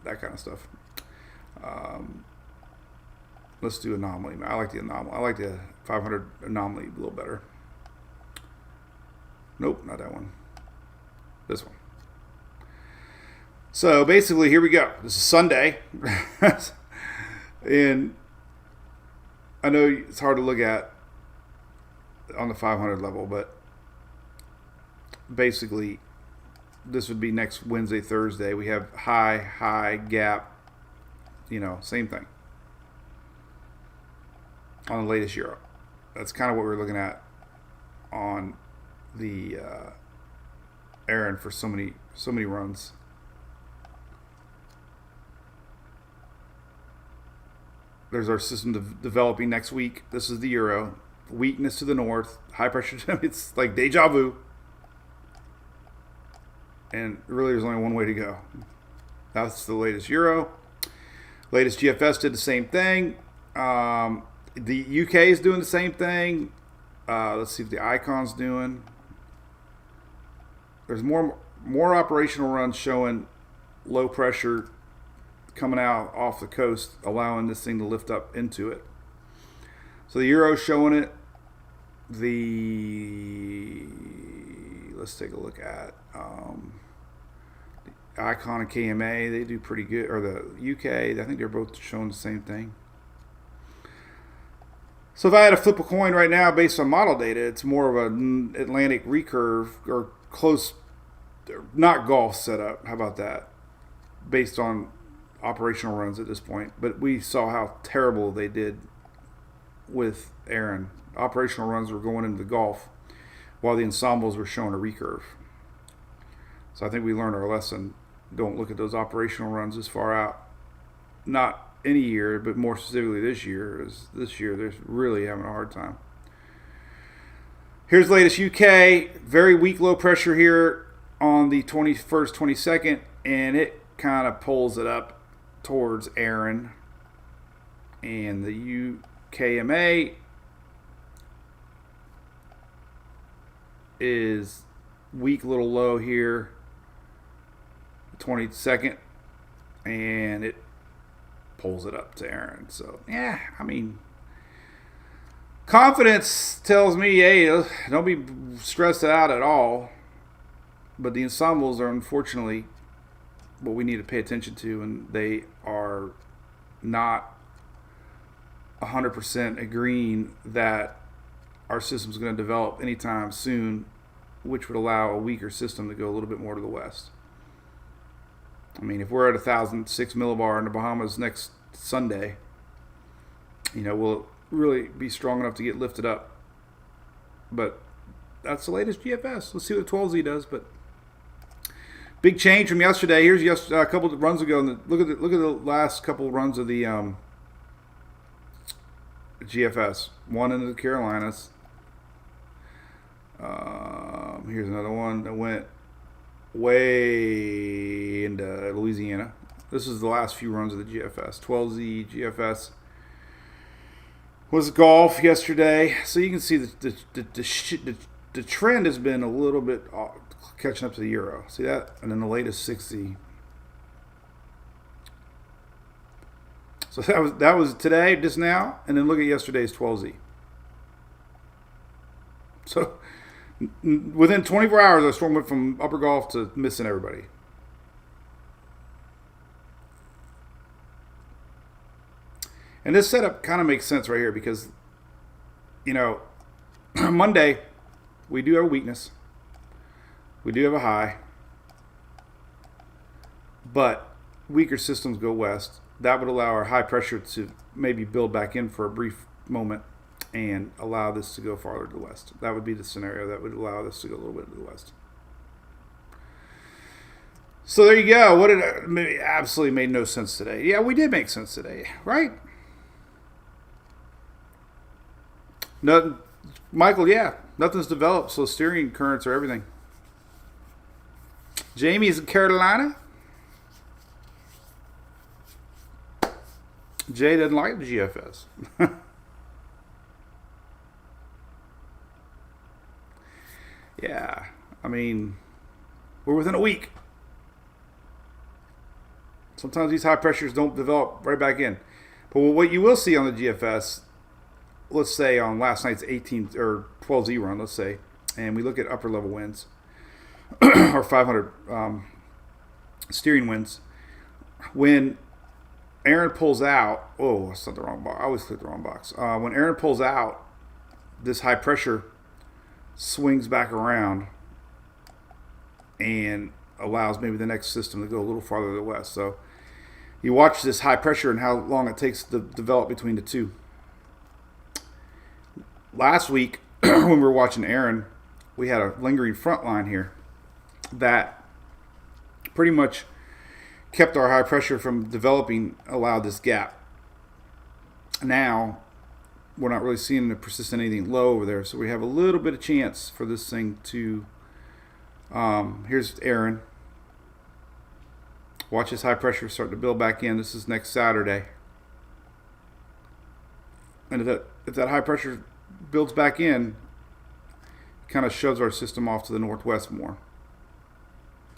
that kind of stuff. Let's do Anomaly. I like the Anomaly. I like the 500 Anomaly a little better. Nope, not that one. This one. So basically, here we go. This is Sunday. And I know it's hard to look at on the 500 level, but basically, this would be next Wednesday, Thursday. We have high, gap, same thing on the latest Euro. That's kind of what we're looking at on the Aaron for so many runs. There's our system developing next week. This is the Euro. Weakness to the north, high pressure. It's like deja vu. And really, there's only one way to go. That's the latest Euro. Latest GFS did the same thing. The UK is doing the same thing. Let's see if the Icon's doing. There's more operational runs showing low pressure coming out off the coast, allowing this thing to lift up into it. So the Euro's showing it. Let's take a look at the Icon and KMA. They do pretty good. Or the UK, I think they're both showing the same thing. So if I had to flip a coin right now based on model data, it's more of an Atlantic recurve or close, not golf setup. How about that? Based on operational runs at this point. But we saw how terrible they did with Aaron. Operational runs were going into the Gulf while the ensembles were showing a recurve. So I think we learned our lesson. Don't look at those operational runs as far out. Not any year, but more specifically this year. This year they're really having a hard time. Here's the latest UK. Very weak low pressure here on the 21st, 22nd, and it kind of pulls it up towards Aaron. And the UKMA is weak little low here, 22nd, and it pulls it up to Aaron. So, yeah, I mean, confidence tells me, hey, don't be stressed out at all. But the ensembles are unfortunately what we need to pay attention to, and they are not 100% agreeing that our system's going to develop anytime soon, which would allow a weaker system to go a little bit more to the west. I mean, if we're at 1,006 millibar in the Bahamas next Sunday, we'll really be strong enough to get lifted up. But that's the latest GFS. Let's see what the 12Z does. But big change from yesterday. Here's a couple of runs ago. Look at the last couple of runs of the GFS. One into the Carolinas. Here's another one that went way into Louisiana. This is the last few runs of the GFS. 12Z GFS. was golf yesterday. So you can see the trend has been a little bit catching up to the euro. See that? And then the latest 60. So that was today, just now, and then look at yesterday's 12Z. So within 24 hours, the storm went from upper Gulf to missing everybody. And this setup kind of makes sense right here because, you know, Monday, we do have a weakness. We do have a high. But weaker systems go west. That would allow our high pressure to maybe build back in for a brief moment and allow this to go farther to the west. That would be the scenario that would allow this to go a little bit to the west. So there you go. What did absolutely made no sense today. Yeah, we did make sense today, right? Nothing, Michael, yeah, nothing's developed, so steering currents are everything. Jamie's in Carolina. Jay doesn't like the GFS. Yeah, I mean, we're within a week. Sometimes these high pressures don't develop right back in. But what you will see on the GFS, let's say on last night's 18 or 12Z run, let's say, and we look at upper level winds or 500 steering winds, when Aaron pulls out, oh, that's not the wrong box. I always click the wrong box. When Aaron pulls out, this high pressure swings back around and allows maybe the next system to go a little farther to the west. So you watch this high pressure and how long it takes to develop between the two. Last week, when we were watching Aaron, we had a lingering front line here that pretty much kept our high pressure from developing, allowed this gap. Now, we're not really seeing the persistent anything low over there, so we have a little bit of chance for this thing to, here's Aaron. Watch this high pressure start to build back in. This is next Saturday. And if that high pressure builds back in, it kind of shoves our system off to the northwest more.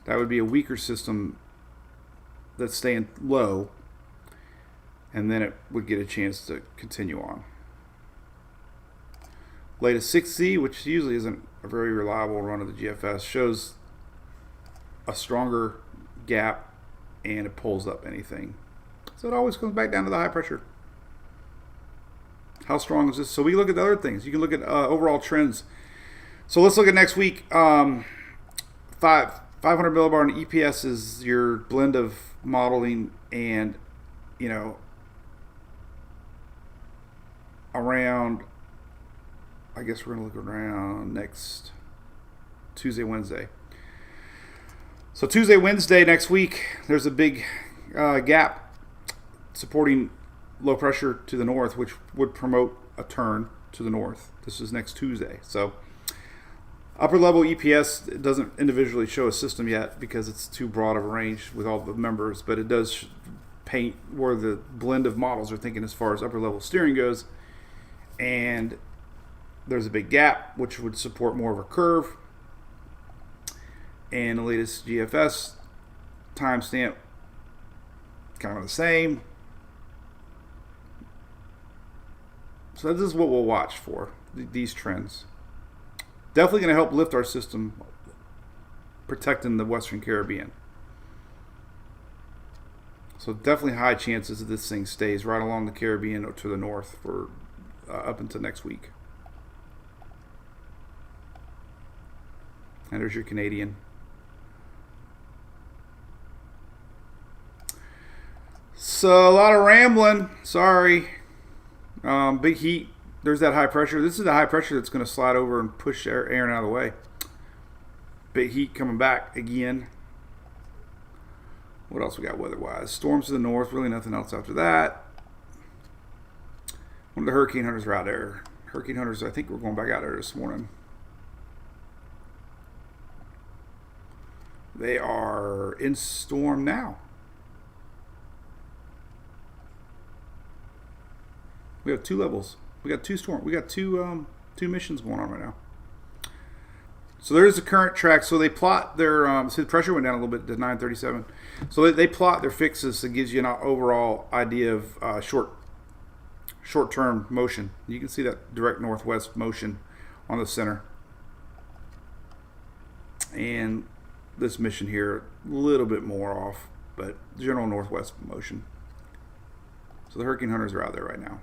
That would be a weaker system that's staying low, and then it would get a chance to continue on. Latest 6Z, which usually isn't a very reliable run of the GFS, shows a stronger gap and it pulls up anything. So it always comes back down to the high pressure. How strong is this? So we look at the other things. You can look at overall trends. So let's look at next week. 500 millibar and EPS is your blend of modeling and, you know, around, I guess we're going to look around next Tuesday, Wednesday. So Tuesday, Wednesday next week, there's a big gap supporting low pressure to the north, which would promote a turn to the north. This is next Tuesday. So upper level EPS doesn't individually show a system yet because it's too broad of a range with all the members, but it does paint where the blend of models are thinking as far as upper level steering goes. And there's a big gap, which would support more of a curve. And the latest GFS timestamp, kind of the same. So this is what we'll watch for, these trends. Definitely going to help lift our system, protecting the Western Caribbean. So definitely high chances that this thing stays right along the Caribbean or to the north for up until next week. And there's your Canadian. So a lot of rambling. Sorry. Big heat. There's that high pressure. This is the high pressure that's going to slide over and push Aaron out of the way. Big heat coming back again. What else we got weather-wise? Storms to the north. Really nothing else after that. One of the hurricane hunters are out there. Hurricane hunters, I think we're going back out there this morning. They are in storm now. We have 2 levels. We got two missions going on right now. So there's the current track. So they plot their see the pressure went down a little bit to 937. So they plot their fixes that gives you an overall idea of short-term motion. You can see that direct northwest motion on the center. And this mission here, a little bit more off, but general northwest motion. So the Hurricane Hunters are out there right now.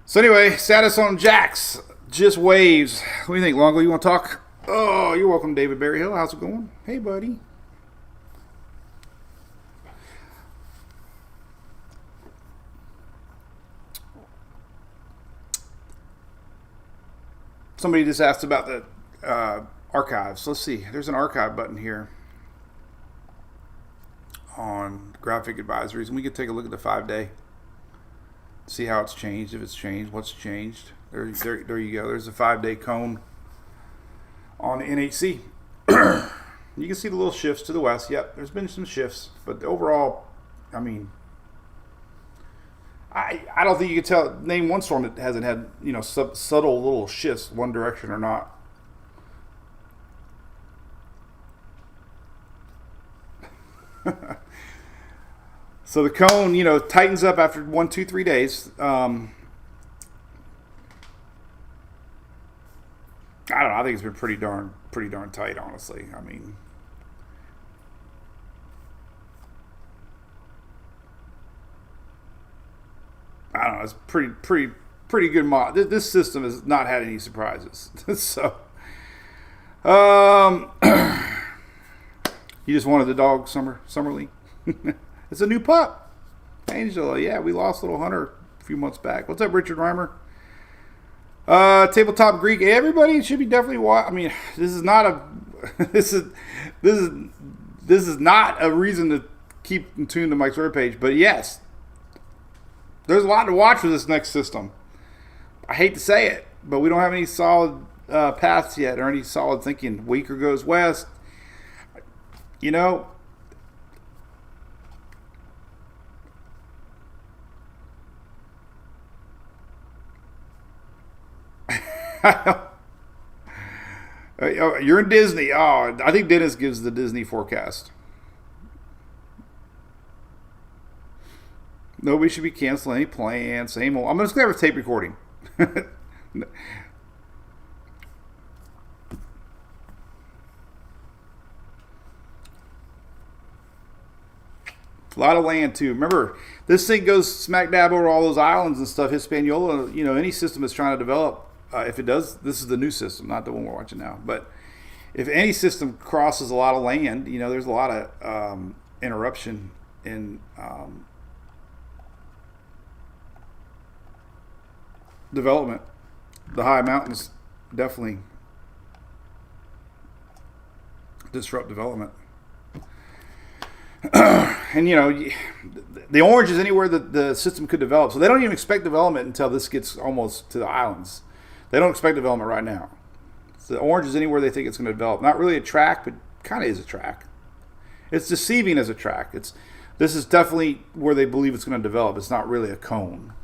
So anyway, status on jacks, just waves. What do you think, Longo? You want to talk? Oh, you're welcome, David Berryhill. How's it going? Hey, buddy. Somebody just asked about the archives. Let's see. There's an archive button here on graphic advisories, and we could take a look at the 5-day. See how it's changed, if it's changed, what's changed. There you go. There's a 5-day cone on the NHC. You can see the little shifts to the west. Yep, there's been some shifts, but overall, I mean, I don't think you could name one storm that hasn't had, you know, subtle little shifts one direction or not. So the cone, you know, tightens up after 1, 2, 3 days. I don't know. I think it's been pretty darn tight, honestly. I mean, I don't know. It's pretty good mod. This system has not had any surprises. So, you just wanted the dog, Summerly. It's a new pup. Angela, yeah, we lost little Hunter a few months back. What's up, Richard Reimer? Tabletop Greek. Everybody should be definitely watching. I mean, this is not a this is not a reason to keep in tune to Mike's webpage, but yes, there's a lot to watch with this next system. I hate to say it, but we don't have any solid paths yet or any solid thinking. Weaker goes west. You know. You're in Disney. Oh, I think Dennis gives the Disney forecast. Nobody should be canceling any plans. Same old. I'm just gonna have a tape recording. A lot of land too. Remember, this thing goes smack dab over all those islands and stuff. Hispaniola. You know, any system that's trying to develop. If it does, this is the new system, not the one we're watching now. But if any system crosses a lot of land, you know, there's a lot of interruption in development. The high mountains definitely disrupt development. And, you know, the orange is anywhere that the system could develop. So they don't even expect development until this gets almost to the islands. They don't expect development right now. So the orange is anywhere they think it's going to develop. Not really a track, but kind of is a track. It's deceiving as a track. This is definitely where they believe it's going to develop. It's not really a cone.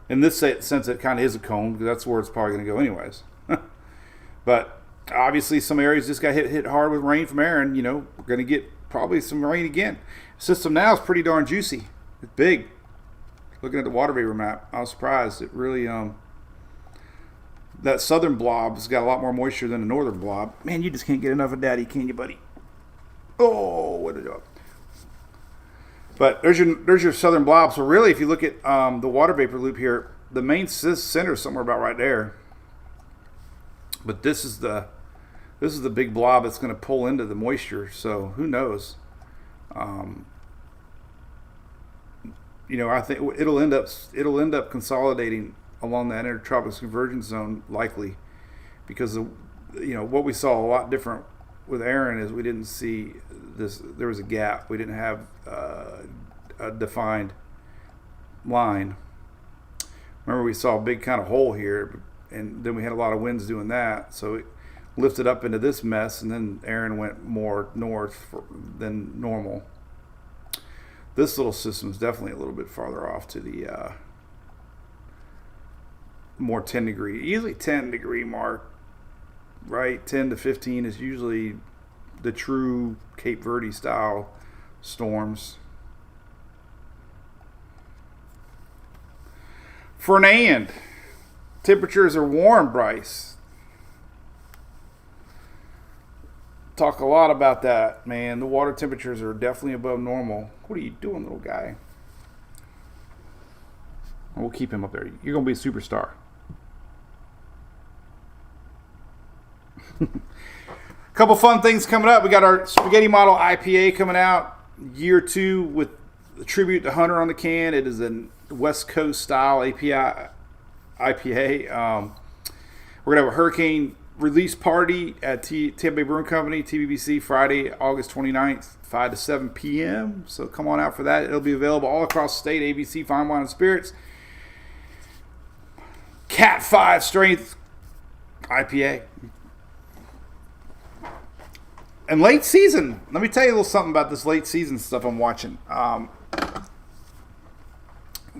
In this sense, it kind of is a cone because that's where it's probably going to go anyways. But obviously, some areas just got hit hard with rain from Aaron. You know, we're going to get probably some rain again. The system now is pretty darn juicy. It's big. Looking at the water vapor map, I was surprised. It really that southern blob has got a lot more moisture than the northern blob. Man, you just can't get enough of daddy, can you, buddy? Oh, what a dog. But there's your southern blob. So really, if you look at the water vapor loop here, the main center is somewhere about right there. But this is the big blob that's going to pull into the moisture. So who knows? You know, I think it'll end up consolidating along that intertropical convergence zone, likely, because what we saw a lot different with Aaron is we didn't see this. There was a gap. We didn't have a defined line. Remember, we saw a big kind of hole here, and then we had a lot of winds doing that. So lifted up into this mess, and then Aaron went more north than normal. This little system is definitely a little bit farther off to the more 10 degree, usually 10 degree mark, right? 10 to 15 is usually the true Cape Verde style storms. Fernand, temperatures are warm, Bryce. Talk a lot about that, man. The water temperatures are definitely above normal. What are you doing, little guy? We'll keep him up there. You're going to be a superstar. Couple fun things coming up. We got our Spaghetti Model IPA coming out. Year 2 with a tribute to Hunter on the can. It is a West Coast style IPA. We're going to have a hurricane release party at Tampa Bay Brewing Company, TBBC, Friday, August 29th, 5 to 7 p.m. So come on out for that. It'll be available all across the state, ABC, Fine Wine and Spirits. Cat 5 strength IPA. And late season, let me tell you a little something about this late season stuff I'm watching.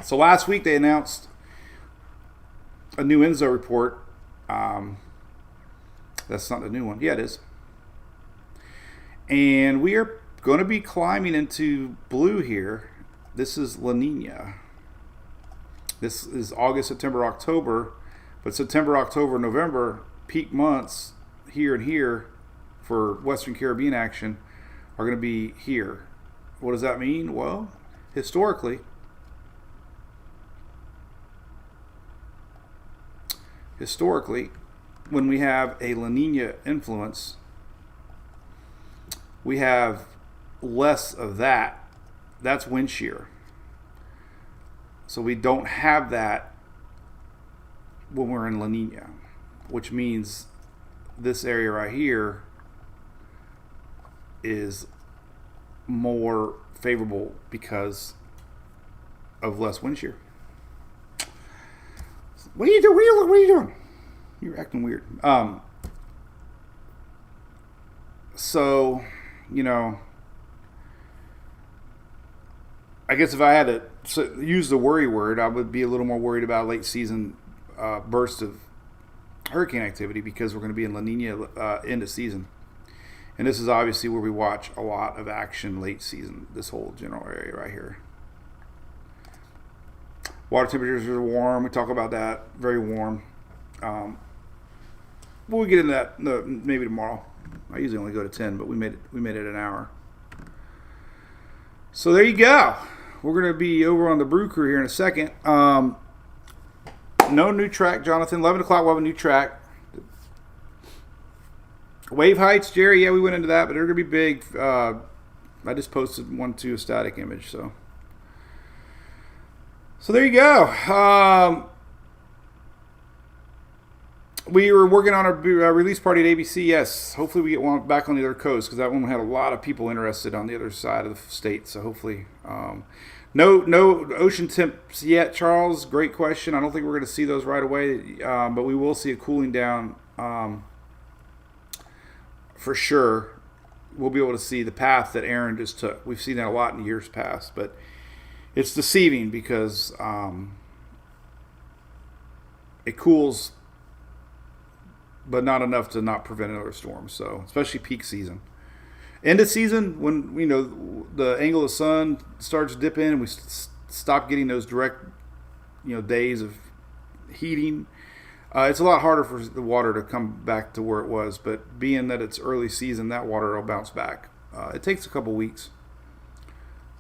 So last week they announced a new Enzo report. That's not the new one. Yeah, it is. And we are going to be climbing into blue here. This is La Nina. This is August, September, October. But September, October, November, peak months here and here for Western Caribbean action are going to be here. What does that mean? Well, historically, when we have a La Nina influence, we have less of that. That's wind shear. So we don't have that when we're in La Nina, which means this area right here is more favorable because of less wind shear. What are you doing? What are you doing? You're acting weird. So, you know, I guess if I had to use the worry word, I would be a little more worried about a late season burst of hurricane activity because we're going to be in La Nina end of season. And this is obviously where we watch a lot of action late season, this whole general area right here. Water temperatures are warm. We talk about that. Very warm. We'll get into that maybe tomorrow. I usually only go to 10, but we made it an hour. So there you go. We're going to be over on the Brew Crew here in a second. No new track, Jonathan. 11 o'clock we'll have a new track. Wave heights, Jerry. Yeah, we went into that, but they're going to be big. I just posted one to a static image. So there you go. We were working on our release party at ABC. Yes, hopefully we get one back on the other coast because that one had a lot of people interested on the other side of the state. So hopefully, no ocean temps yet, Charles. Great question. I don't think we're going to see those right away, but we will see a cooling down for sure. We'll be able to see the path that Aaron just took. We've seen that a lot in years past, but it's deceiving because it cools, but not enough to not prevent another storm. So, especially peak season. End of season, when the angle of the sun starts dipping and we stop getting those direct days of heating, it's a lot harder for the water to come back to where it was. But being that it's early season, that water will bounce back. It takes a couple weeks.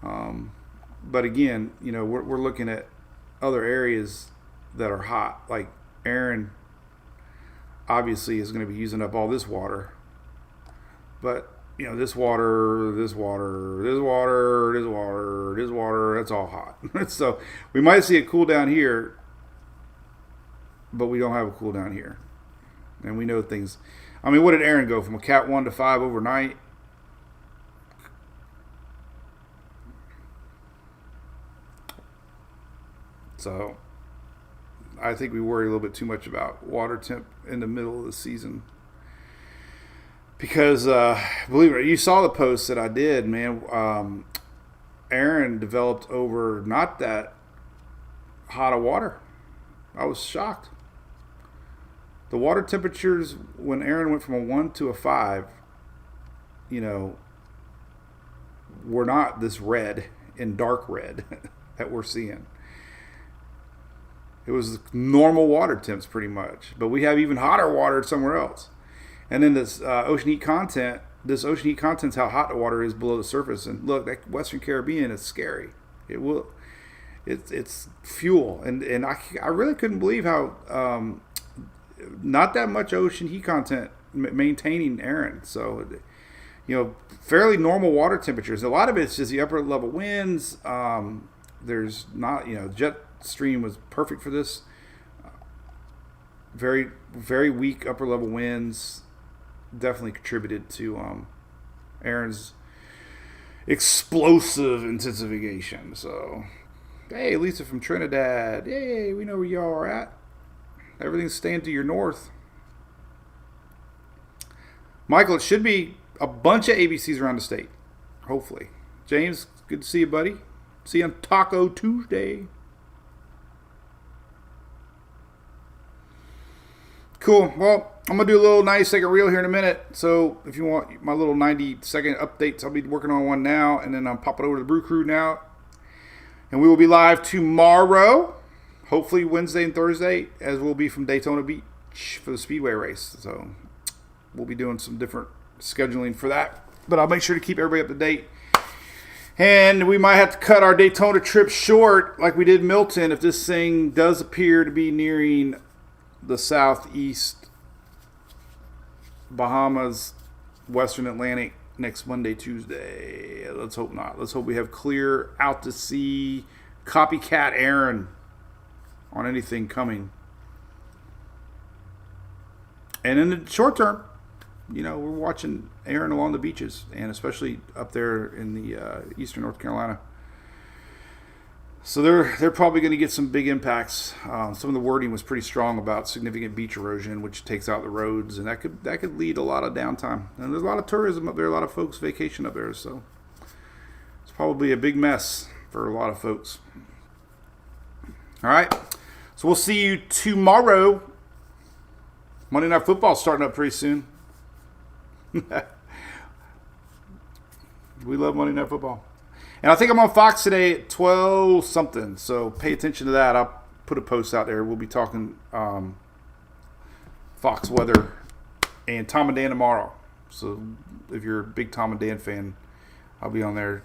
But again, we're looking at other areas that are hot. Like Aaron obviously is going to be using up all this water. But, this water, that's all hot. So we might see a cool down here, but we don't have a cool down here. And we know things. I mean, what did Aaron go from a Cat 1 to 5 overnight? So I think we worry a little bit too much about water temp in the middle of the season. Because, believe it, you saw the post that I did, man. Aaron developed over not that hot of water. I was shocked. The water temperatures when Aaron went from a 1 to a 5, were not this red and dark red that we're seeing. It was normal water temps pretty much. But we have even hotter water somewhere else. And then this ocean heat content is how hot the water is below the surface. And look, that Western Caribbean is scary. It's fuel. And I really couldn't believe how not that much ocean heat content maintaining Aaron. So, fairly normal water temperatures. A lot of it's just the upper level winds. There's not, jet stream was perfect for this. Very, very weak upper level winds definitely contributed to Aaron's explosive intensification. So, hey, Lisa from Trinidad. Hey, we know where y'all are at. Everything's staying to your north. Michael, it should be a bunch of ABCs around the state. Hopefully. James, good to see you, buddy. See you on Taco Tuesday. Cool. Well, I'm going to do a little 90-second reel here in a minute. So if you want my little 90-second updates, I'll be working on one now. And then I'll pop it over to the Brew Crew now. And we will be live tomorrow. Hopefully Wednesday and Thursday, as we'll be from Daytona Beach for the Speedway race. So we'll be doing some different scheduling for that. But I'll make sure to keep everybody up to date. And we might have to cut our Daytona trip short like we did Milton if this thing does appear to be nearing the southeast Bahamas, Western Atlantic next Monday, Tuesday. Let's hope not. Let's hope we have clear out to sea copycat Aaron on anything coming. And in the short term, we're watching Aaron along the beaches, and especially up there in the eastern North Carolina. So they're probably going to get some big impacts. Some of the wording was pretty strong about significant beach erosion, which takes out the roads, and that could lead to a lot of downtime. And there's a lot of tourism up there, a lot of folks vacation up there, so it's probably a big mess for a lot of folks. All right, so we'll see you tomorrow. Monday Night Football starting up pretty soon. We love Monday Night Football. And I think I'm on Fox today at 12 something. So pay attention to that. I'll put a post out there. We'll be talking Fox weather and Tom and Dan tomorrow. So if you're a big Tom and Dan fan, I'll be on there